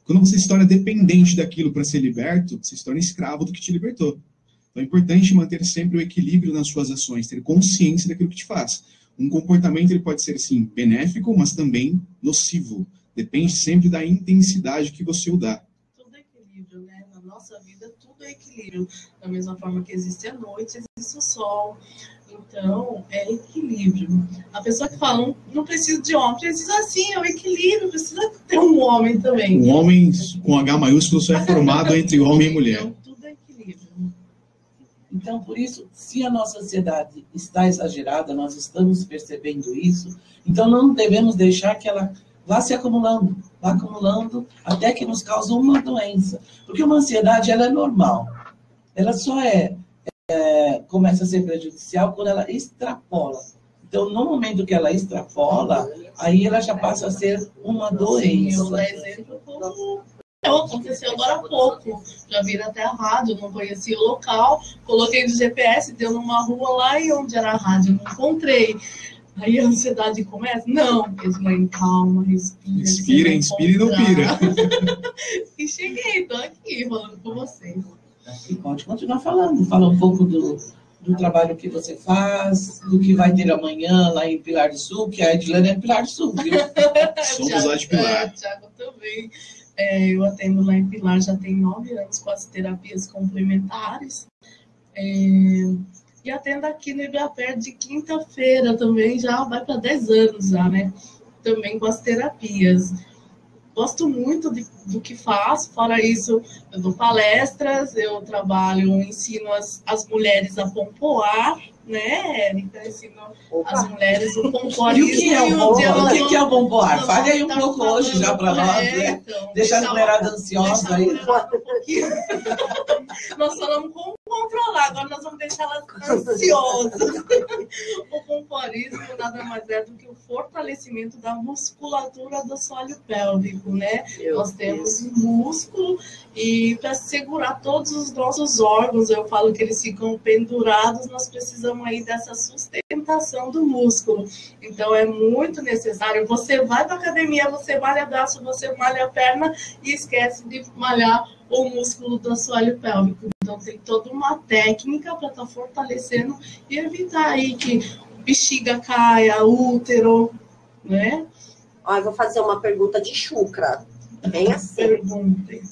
Quando você se torna dependente daquilo para ser liberto, você se torna escravo do que te libertou. Então é importante manter sempre o equilíbrio nas suas ações, ter consciência daquilo que te faz. Um comportamento ele pode ser, sim, benéfico, mas também nocivo. Depende sempre da intensidade que você o dá. Tudo é equilíbrio, né? Na nossa vida, tudo é equilíbrio. Da mesma forma que existe a noite, existe o sol. Então, é equilíbrio. A pessoa que fala, não precisa de homem, precisa sim, é o equilíbrio, precisa ter um homem também. Um homem com H maiúsculo só é formado entre homem e mulher. Então, tudo é equilíbrio. Então, por isso, se a nossa ansiedade está exagerada, nós estamos percebendo isso, então não devemos deixar que ela vá se acumulando, até que nos cause uma doença. Porque uma ansiedade, ela é normal. Ela só começa a ser prejudicial quando ela extrapola. Então, no momento que ela extrapola, aí ela já passa a ser uma doença. Eu vou dar exemplo como aconteceu agora há pouco. Já vira até a rádio, não conhecia o local, coloquei no GPS, deu numa rua lá e onde era a rádio, não encontrei. Aí a ansiedade começa? Não, eles vão calma, respira. Inspira e não pira. E cheguei, tô aqui falando com vocês. E pode continuar falando. Fala um pouco do trabalho que você faz, do que vai ter amanhã lá em Pilar do Sul, que a Edilane é Pilar do Sul, viu? Somos lá de Pilar. Thiago também. Eu atendo lá em Pilar, já tem 9 anos com as terapias complementares. E atendo aqui no Ibiapé de quinta-feira também, já vai para 10 anos já, né? Também com as terapias. Gosto muito do que faço, fora isso, eu dou palestras, eu trabalho, ensino as mulheres a pompoar, né, Érica? Ensino as mulheres o pompoarismo. E o que é o pompoar? Fale aí um pouco hoje já para nós, né? Então, deixar a mulherada ansiosa aí. Nós falamos como controlar, agora nós vamos deixar elas ansiosas. O pompoarismo nada mais é do que o fortalecimento da musculatura do assoalho pélvico, né? Nós temos um músculo e para segurar todos os nossos órgãos, eu falo que eles ficam pendurados, nós precisamos aí dessa sustentação do músculo. Então é muito necessário. Você vai para a academia, você malha braço, você malha a perna e esquece de malhar o músculo do assoalho pélvico. Então tem toda uma técnica para estar fortalecendo e evitar aí que bexiga caia, útero, né? Eu vou fazer uma pergunta de chucra. Bem assim. Perguntem.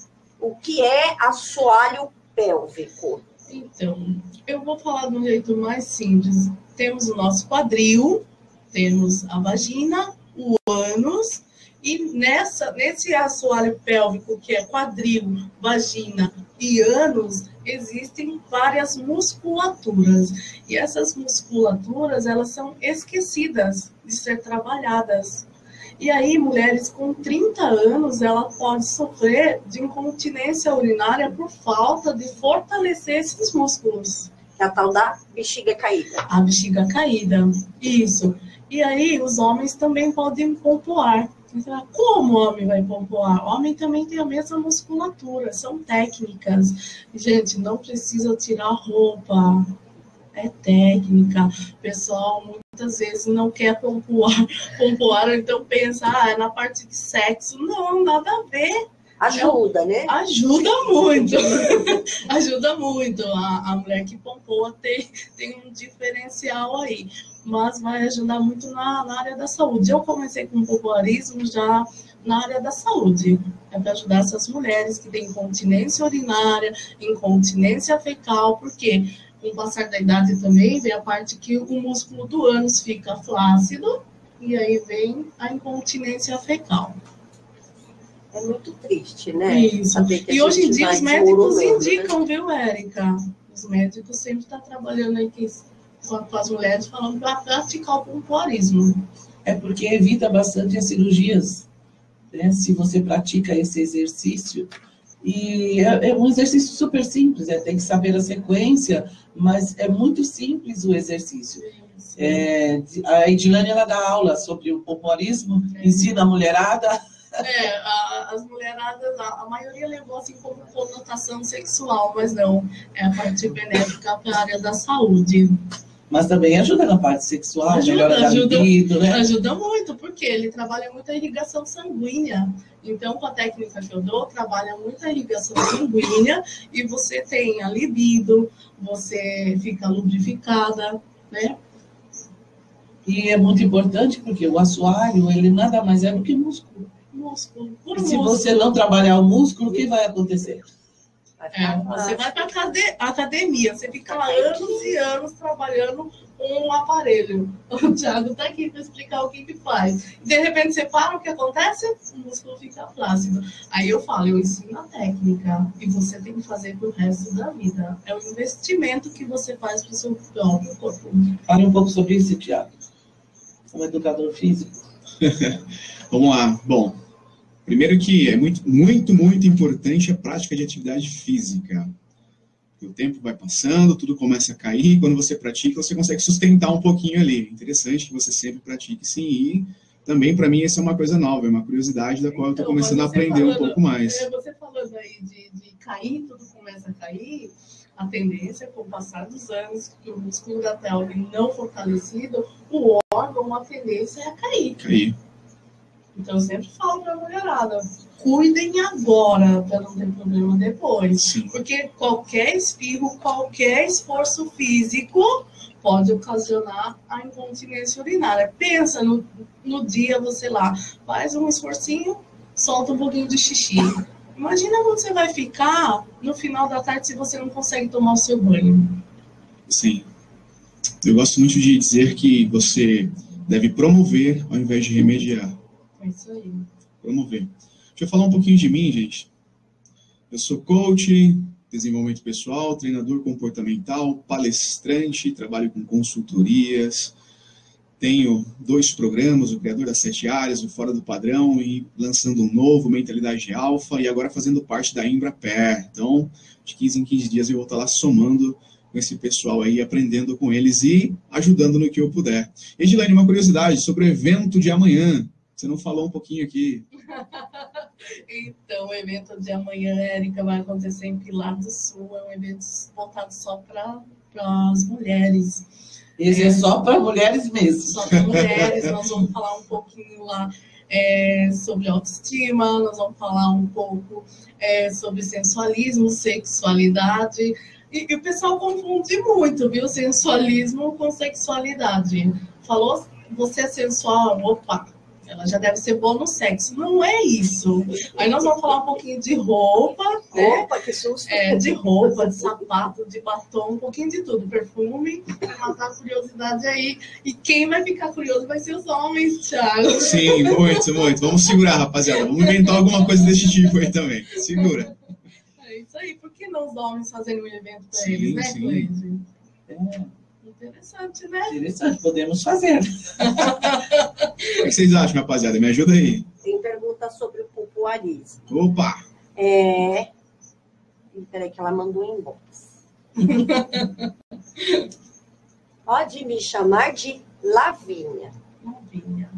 O que é assoalho pélvico? Então, eu vou falar de um jeito mais simples. Temos o nosso quadril, temos a vagina, o ânus, e nesse assoalho pélvico, que é quadril, vagina e ânus, existem várias musculaturas. E essas musculaturas, elas são esquecidas de ser trabalhadas. E aí, mulheres com 30 anos, ela pode sofrer de incontinência urinária por falta de fortalecer esses músculos. É a tal da bexiga caída. A bexiga caída, isso. E aí, os homens também podem pompoar. Como o homem vai pompoar? O homem também tem a mesma musculatura, são técnicas. Gente, não precisa tirar roupa. É técnica. O pessoal muitas vezes não quer pompoar, ou então pensa, é na parte de sexo. Não, nada a ver. Ajuda, né? Ajuda muito. Ajuda muito. A mulher que pompoa tem um diferencial aí. Mas vai ajudar muito na área da saúde. Eu comecei com o pompoarismo já na área da saúde. É para ajudar essas mulheres que têm incontinência urinária, incontinência fecal, porque com o passar da idade também vem a parte que o músculo do ânus fica flácido e aí vem a incontinência fecal. É muito triste, né? Isso. E hoje em dia os médicos indicam, né? Viu, Érica? Os médicos sempre estão trabalhando aí com as mulheres falando para praticar o pompoarismo. É porque evita bastante as cirurgias, né? Se você pratica esse exercício. E é um exercício super simples, tem que saber a sequência, mas é muito simples o exercício. A Edilane, ela dá aula sobre o pompoarismo, ensina a mulherada. As mulheradas, a maioria levou assim como conotação sexual, mas não, é a parte benéfica para a área da saúde. Mas também ajuda na parte sexual, melhora a libido, né? Ajuda muito, porque ele trabalha muito a irrigação sanguínea. Então, com a técnica que eu dou, trabalha muito a irrigação sanguínea e você tem a libido, você fica lubrificada, né? E é muito importante porque o assoalho, ele nada mais é do que músculo. Puro se músculo. Você não trabalhar o músculo, o que vai acontecer? Você vai para a academia, você fica lá anos e anos trabalhando com um aparelho. O Thiago está aqui para explicar o que faz. De repente você para, o que acontece? O músculo fica flácido. Aí eu falo, eu ensino a técnica e você tem que fazer para o resto da vida. É um investimento que você faz para o seu próprio corpo. Fale um pouco sobre isso, Thiago, como educador físico. Vamos lá. Bom, primeiro que é muito importante a prática de atividade física. O tempo vai passando, tudo começa a cair, quando você pratica, você consegue sustentar um pouquinho ali. É interessante que você sempre pratique, sim, e também, para mim, essa é uma coisa nova, é uma curiosidade da qual eu estou começando a aprender um pouco mais. Você falando aí de cair, tudo começa a cair, a tendência, com o passar dos anos, que o músculo da pelve não fortalecido, o órgão, a tendência é a cair. Então, eu sempre falo para a mulherada, cuidem agora, para não ter problema depois. Sim. Porque qualquer espirro, qualquer esforço físico pode ocasionar a incontinência urinária. Pensa no dia, você lá, faz um esforcinho, solta um pouquinho de xixi. Imagina como você vai ficar no final da tarde se você não consegue tomar o seu banho. Sim. Eu gosto muito de dizer que você deve promover ao invés de remediar. É isso aí. Promover. Deixa eu falar um pouquinho de mim, gente. Eu sou coach, desenvolvimento pessoal, treinador comportamental, palestrante, trabalho com consultorias, tenho 2 programas, o Criador das 7 Áreas, o Fora do Padrão, e lançando um novo, Mentalidade Alfa, e agora fazendo parte da Embraper. Então, de 15 em 15 dias eu vou estar lá somando com esse pessoal aí, aprendendo com eles e ajudando no que eu puder. Edilene, uma curiosidade sobre o evento de amanhã. Você não falou um pouquinho aqui. Então, o evento de amanhã, Érica, vai acontecer em Pilar do Sul. É um evento voltado só para as mulheres. Esse é só para mulheres mesmo. Só para mulheres. Nós vamos falar um pouquinho lá sobre autoestima, nós vamos falar um pouco sobre sensualismo, sexualidade. E o pessoal confunde muito, viu? Sensualismo com sexualidade. Falou, você é sensual, opa, ela já deve ser boa no sexo. Não é isso. Aí nós vamos falar um pouquinho de roupa. Roupa, que susto. De roupa, de sapato, de batom, um pouquinho de tudo. Perfume, para matar a curiosidade aí. E quem vai ficar curioso vai ser os homens, Thiago. Sim, muito, muito. Vamos segurar, rapaziada. Vamos inventar alguma coisa desse tipo aí também. Segura. É isso aí. Por que não os homens fazerem um evento para eles, né, Cleide? Interessante, né? Interessante, podemos fazer. O que vocês acham, rapaziada? Me ajuda aí. Tem pergunta sobre o pupuarismo. Opa! Peraí que ela mandou em inbox. Pode me chamar de Lavínia. Lavínia.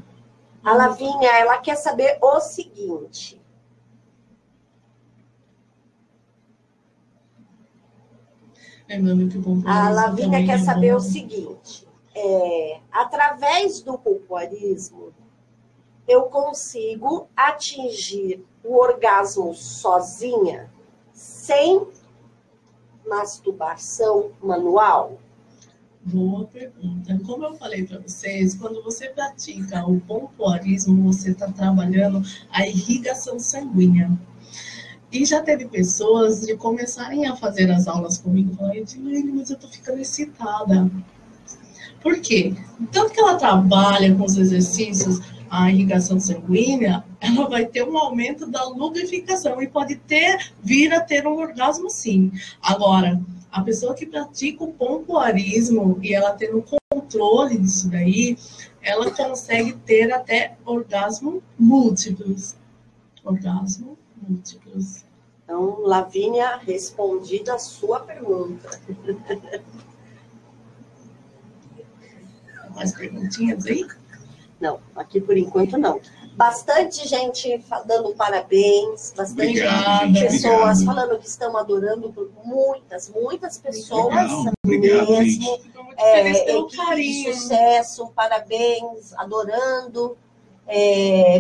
A Lavínia, ela quer saber o seguinte. A Lavínia quer saber o seguinte. Através do pupuarismo, eu consigo atingir o orgasmo sozinha, sem masturbação manual? Boa pergunta. Como eu falei para vocês, quando você pratica o pompoarismo, você está trabalhando a irrigação sanguínea. E já teve pessoas de começarem a fazer as aulas comigo, falarem, Edilene, mas eu estou ficando excitada. Por quê? Tanto que ela trabalha com os exercícios, a irrigação sanguínea, ela vai ter um aumento da lubrificação e pode vir a ter um orgasmo, sim. Agora, a pessoa que pratica o pompoarismo e ela tendo controle disso daí, ela consegue ter até orgasmo múltiplos. Orgasmo múltiplos. Então, Lavínia, respondida a sua pergunta. Mais perguntinhas aí? Não, aqui por enquanto não. Bastante gente dando parabéns, bastante pessoas falando que estão adorando, muitas pessoas mesmo. Equipe de sucesso, parabéns, adorando.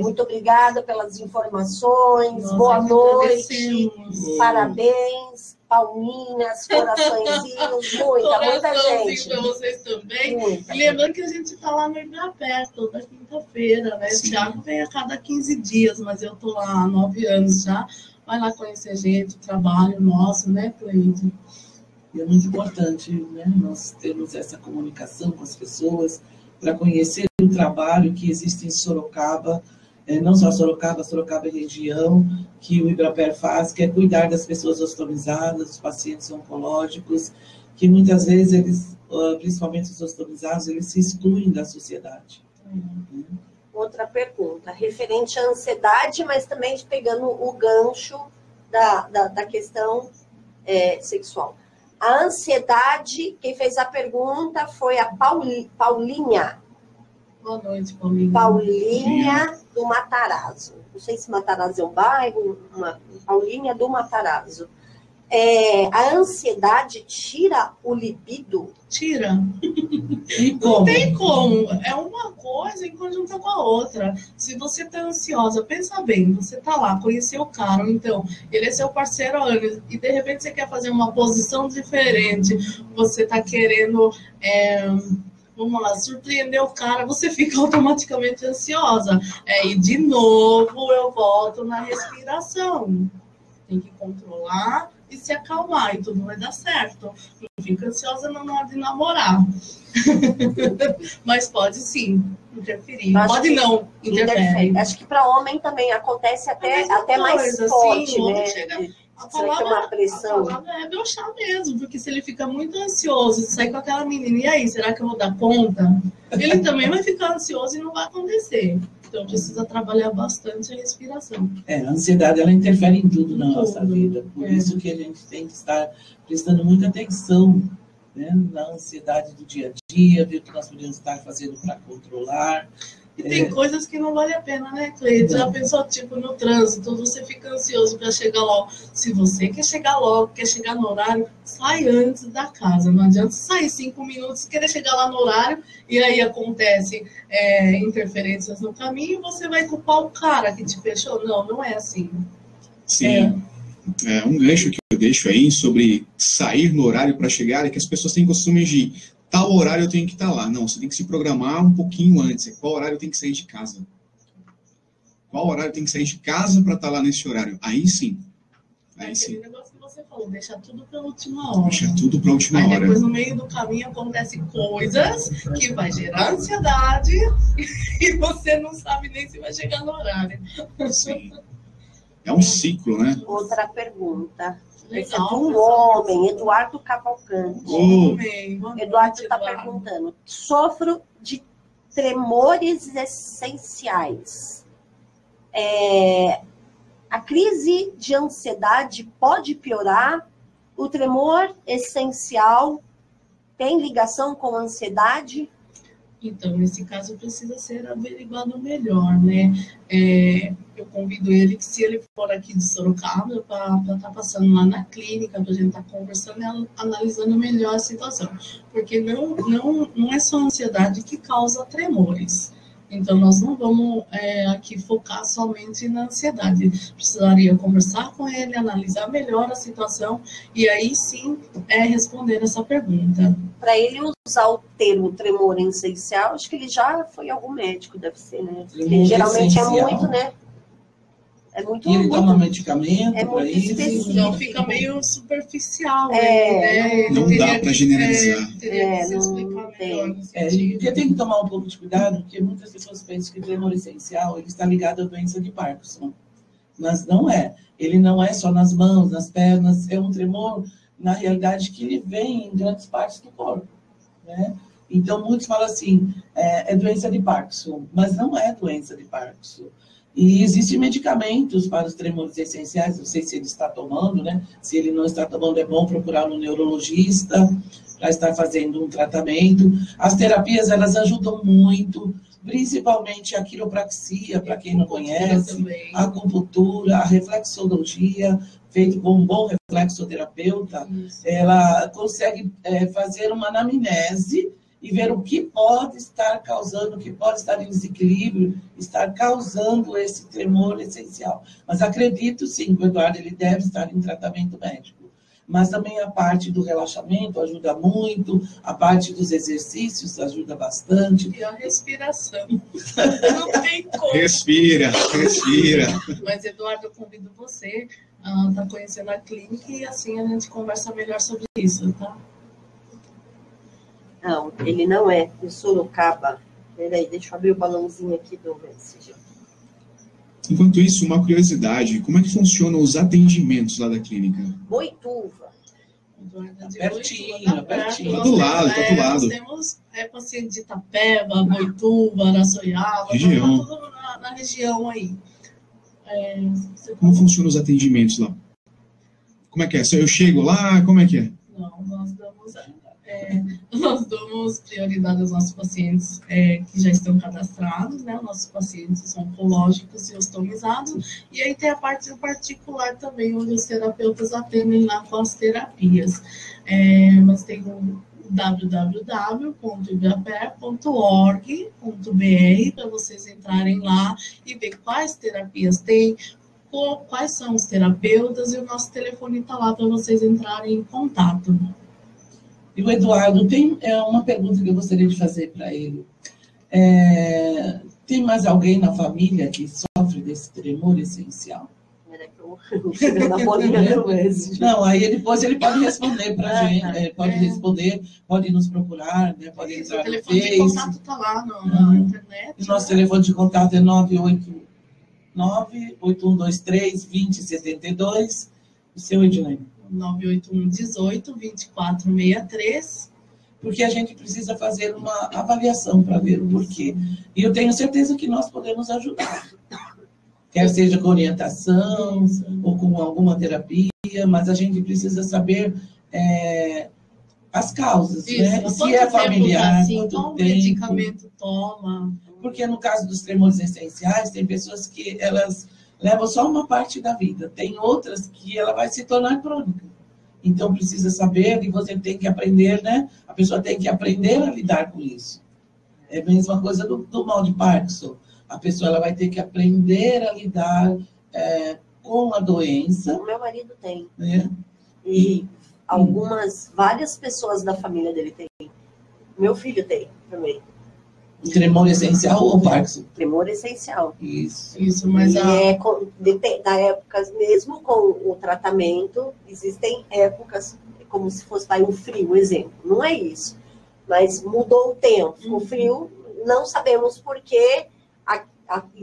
Muito obrigada pelas informações. Nossa, boa noite, parabéns, palminhas, coraçõezinhos, muita gente. Para vocês também. E lembrando que a gente está lá no Embraper toda quinta-feira, né? O Thiago vem a cada 15 dias, mas eu estou lá há 9 anos já. Vai lá conhecer a gente, o trabalho nosso, né, Cleide? E é muito importante, né? Nós temos essa comunicação com as pessoas para conhecer o trabalho que existe em Sorocaba, não só Sorocaba e região, que o Embraper faz, que é cuidar das pessoas ostomizadas, dos pacientes oncológicos, que muitas vezes eles, principalmente os ostomizados, eles se excluem da sociedade. Outra pergunta, referente à ansiedade, mas também pegando o gancho da questão sexual. A ansiedade, quem fez a pergunta foi a Paulinha. Boa noite, Paulinha. Paulinha do Matarazzo. Não sei se Matarazzo é um bairro, Paulinha do Matarazzo. A ansiedade tira o libido? Tira. Não tem como. É uma coisa em conjunto com a outra. Se você tá ansiosa, pensa bem, você tá lá, conheceu o cara, então, ele é seu parceiro há anos, e de repente você quer fazer uma posição diferente, você tá querendo, vamos lá, surpreender o cara, você fica automaticamente ansiosa. E de novo eu volto na respiração. Tem que controlar e se acalmar, e tudo vai dar certo. Não fica ansiosa na hora de namorar. Mas pode sim interferir. Pode não, interfere. Acho que para homem também acontece até mais forte, sim, né? A palavra é broxar mesmo, porque se ele fica muito ansioso e sair com aquela menina, e aí, será que eu vou dar conta? Ele também vai ficar ansioso e não vai acontecer. Então, precisa trabalhar bastante a respiração. A ansiedade, ela interfere em tudo na nossa vida. Por isso que a gente tem que estar prestando muita atenção, né, na ansiedade do dia a dia, ver o que nós podemos estar fazendo para controlar. E tem coisas que não vale a pena, né, Cleide? Já pensou, tipo, no trânsito, você fica ansioso para chegar logo. Se você quer chegar logo, quer chegar no horário, sai antes da casa. Não adianta sair 5 minutos e querer chegar lá no horário, e aí acontece interferências no caminho, e você vai culpar o cara que te fechou. Não é assim. Sim. Um gancho que eu deixo aí sobre sair no horário para chegar é que as pessoas têm costume de tal horário eu tenho que estar lá. Não, você tem que se programar um pouquinho antes. Qual horário eu tenho que sair de casa? Qual horário eu tenho que sair de casa para estar lá nesse horário? Aí sim. Aquele negócio que você falou, deixar tudo para a última hora. Deixar tudo para a última hora. Aí depois, no meio do caminho, acontecem coisas que vai gerar ansiedade e você não sabe nem se vai chegar no horário. Sim. É um ciclo, né? Outra pergunta. Esse é de Legal, um homem, Eduardo Cavalcante. Eduardo está perguntando: sofro de tremores essenciais. A crise de ansiedade pode piorar? O tremor essencial tem ligação com a ansiedade? Então, nesse caso, precisa ser averiguado melhor, né? Eu convido ele que, se ele for aqui de Sorocaba, para estar passando lá na clínica, para a gente estar conversando e analisando melhor a situação. Porque não é só a ansiedade que causa tremores. Então, nós não vamos aqui focar somente na ansiedade. Precisaria conversar com ele, analisar melhor a situação e aí sim responder essa pergunta. Para ele usar o termo tremor essencial, acho que ele já foi algum médico, deve ser, né? Porque geralmente essencial. É muito, né? É muito. E ele toma medicamento para isso. Então fica meio superficial. Não dá para generalizar. Teria que se explicar melhor. Porque tem que tomar um pouco de cuidado, porque muitas pessoas pensam que o tremor essencial ele está ligado à doença de Parkinson. Mas não é. Ele não é só nas mãos, nas pernas. É um tremor, na realidade, que ele vem em grandes partes do corpo, né? Então, muitos falam assim, é doença de Parkinson, mas não é doença de Parkinson. E existem medicamentos para os tremores essenciais, não sei se ele está tomando, né? Se ele não está tomando, é bom procurar um neurologista para estar fazendo um tratamento. As terapias, elas ajudam muito, principalmente a quiropraxia, para quem não conhece, a acupuntura, a reflexologia, feito por um bom reflexoterapeuta. Isso. Ela consegue fazer uma anamnese e ver o que pode estar causando, o que pode estar em desequilíbrio, estar causando esse tremor essencial. Mas acredito, sim, que o Eduardo ele deve estar em tratamento médico. Mas também a parte do relaxamento ajuda muito, a parte dos exercícios ajuda bastante. E a respiração. Não tem como. Respira. Mas, Eduardo, eu convido você a estar conhecendo a clínica e assim a gente conversa melhor sobre isso, tá? Não, ele não é de Sorocaba. Peraí, deixa eu abrir o balãozinho aqui do MSG. Enquanto isso, uma curiosidade, como é que funcionam os atendimentos lá da clínica? Boituva. Pertinho. Tá do lado. Nós temos paciente de Itapeva, Boituva, Araçoiaba, região. Tudo na região aí. Como funcionam os atendimentos lá? Como é que é? Se eu chego lá, como é que é? Não Nós damos prioridade aos nossos pacientes que já estão cadastrados, né? Os nossos pacientes são oncológicos e ostomizados. E aí tem a parte particular também, onde os terapeutas atendem lá com as terapias. Mas tem o www.ibraper.org.br para vocês entrarem lá e ver quais terapias tem, quais são os terapeutas, e o nosso telefone está lá para vocês entrarem em contato. E o Eduardo, tem uma pergunta que eu gostaria de fazer para ele. Tem mais alguém na família que sofre desse tremor essencial? Não, aí depois ele pode responder para a gente, pode responder, pode nos procurar, né, pode entrar no Face. O telefone de contato está lá na internet. O nosso telefone de contato é 989-8123-2072. O seu, Edilene? 981-18-2463. Porque a gente precisa fazer uma avaliação para ver o porquê. E eu tenho certeza que nós podemos ajudar. Quer seja com orientação ou com alguma terapia, mas a gente precisa saber as causas, né? Se é familiar, quanto tempo. Medicamento toma. Porque no caso dos tremores essenciais, tem pessoas que elas levam só uma parte da vida. Tem outras que ela vai se tornar crônica. Então, precisa saber e você tem que aprender, né? A pessoa tem que aprender a lidar com isso. É a mesma coisa do mal de Parkinson. A pessoa ela vai ter que aprender a lidar com a doença. O meu marido tem. Né? E várias pessoas da família dele têm. Meu filho tem também. Tremor essencial ou Parkinson? Tremor essencial. Isso, mas da época, mesmo com o tratamento, existem épocas, como se fosse um frio, exemplo. Não é isso. Mas mudou o tempo. O frio, não sabemos por quê,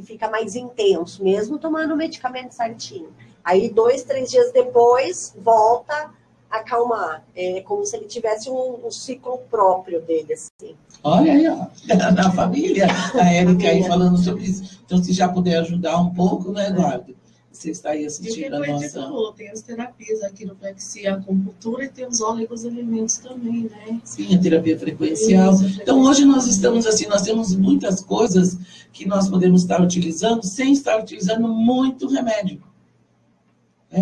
fica mais intenso, mesmo tomando o medicamento certinho. Aí, 2, 3 dias depois, volta a acalmar. É como se ele tivesse um ciclo próprio dele, assim. Olha aí, ó, na família, a Érica aí falando sobre isso. Então, se já puder ajudar um pouco, né, Eduardo? Você está aí assistindo a nossa... Tem as terapias, a quiropraxia, a acupuntura, e tem os oligosalimentos também, né? Sim, a terapia frequencial. Então, hoje nós estamos assim, nós temos muitas coisas que nós podemos estar utilizando sem estar utilizando muito remédio.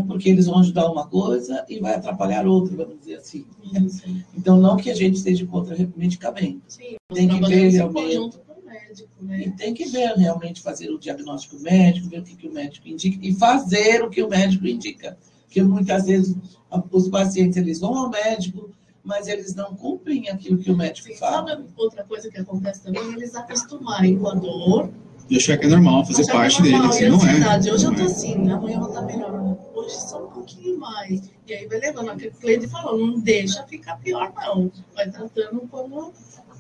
Porque eles vão ajudar uma coisa e vai atrapalhar outra, vamos dizer assim. Então, não que a gente esteja contra medicamento. Sim, tem que ver realmente. Junto com o médico, né? E tem que ver realmente, fazer o diagnóstico médico, ver o que o médico indica e fazer o que o médico indica. Porque muitas vezes os pacientes eles vão ao médico, mas eles não cumprem aquilo que o médico fala. Sabe outra coisa que acontece também? Eles acostumarem com a dor. E achar que é normal fazer parte dele, assim, não é. Hoje eu tô assim, amanhã eu vou estar melhor. Hoje só um pouquinho mais. E aí vai levando. Aquele cliente falou, não deixa ficar pior, não. Vai tratando quando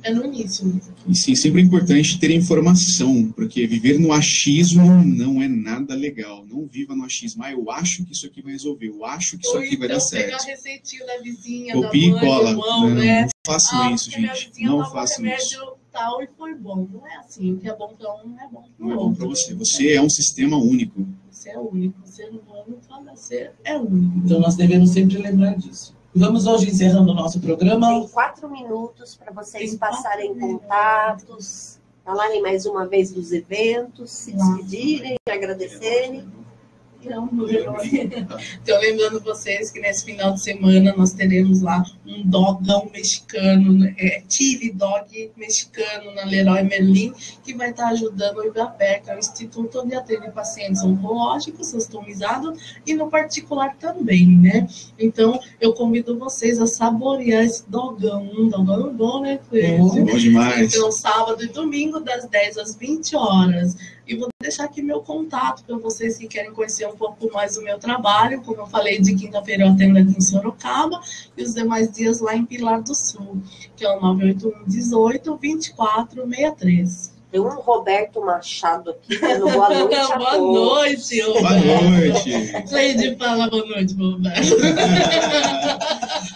é no início. E sim, sempre é importante ter informação, porque viver no achismo não é nada legal. Não viva no achismo. Eu acho que isso aqui vai resolver, eu acho que isso aqui vai dar certo. Pegar receitinho da vizinha, copia da mãe, e cola. do irmão, né? Não façam isso, gente. Não façam isso. Tal e foi bom. Não é assim. O que é bom para um não é bom para o outro. Não é bom para você. Você é um sistema único. Você é único. O ser humano, cada ser é único. Então, nós devemos sempre lembrar disso. Vamos hoje encerrando o nosso programa. Tem 4 minutos para vocês passarem contatos, falarem mais uma vez dos eventos, se despedirem, agradecerem. Então, lembrando vocês que nesse final de semana nós teremos lá um dogão mexicano, chili dog mexicano na Leroy Merlin, que vai estar ajudando o Ibraper, que é o instituto onde atende pacientes oncológicos, customizados, e no particular também, né? Então, eu convido vocês a saborear esse dogão. Dogão bom, né, Bom demais. Então, sábado e domingo, das 10 às 20 horas. E vou deixar aqui meu contato para vocês que querem conhecer um pouco mais do meu trabalho. Como eu falei, de quinta-feira eu atendo aqui em Sorocaba e os demais dias lá em Pilar do Sul, que é o 981-18-2463. Tem um Roberto Machado aqui, dando boa noite a boa noite, Roberto. Boa noite. Cleide fala boa noite, Roberto.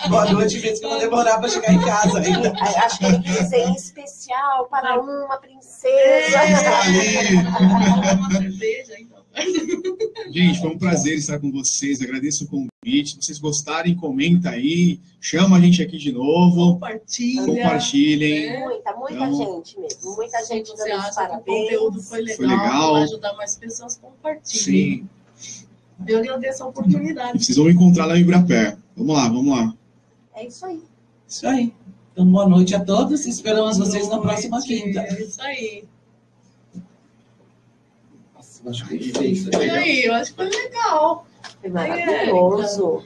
Boa noite, vez que eu vou demorar para chegar em casa ainda. Acho que ele quis dizer em especial para uma princesa. Uma cerveja, então. Gente, foi um prazer estar com vocês. Agradeço o convite. Se vocês gostarem, comenta aí. Chama a gente aqui de novo. Compartilhem. Muita gente mesmo. Muita gente dando os parabéns. O conteúdo foi legal. Vai ajudar mais pessoas, compartilhem. Sim. Eu agradeço a oportunidade. Vocês vão me encontrar lá em Ibrapé. Vamos lá. É isso aí. Isso aí. Então, boa noite a todos. Esperamos vocês na próxima quinta. É isso aí. Acho que é isso. E aí, eu acho que foi legal. Foi maravilhoso.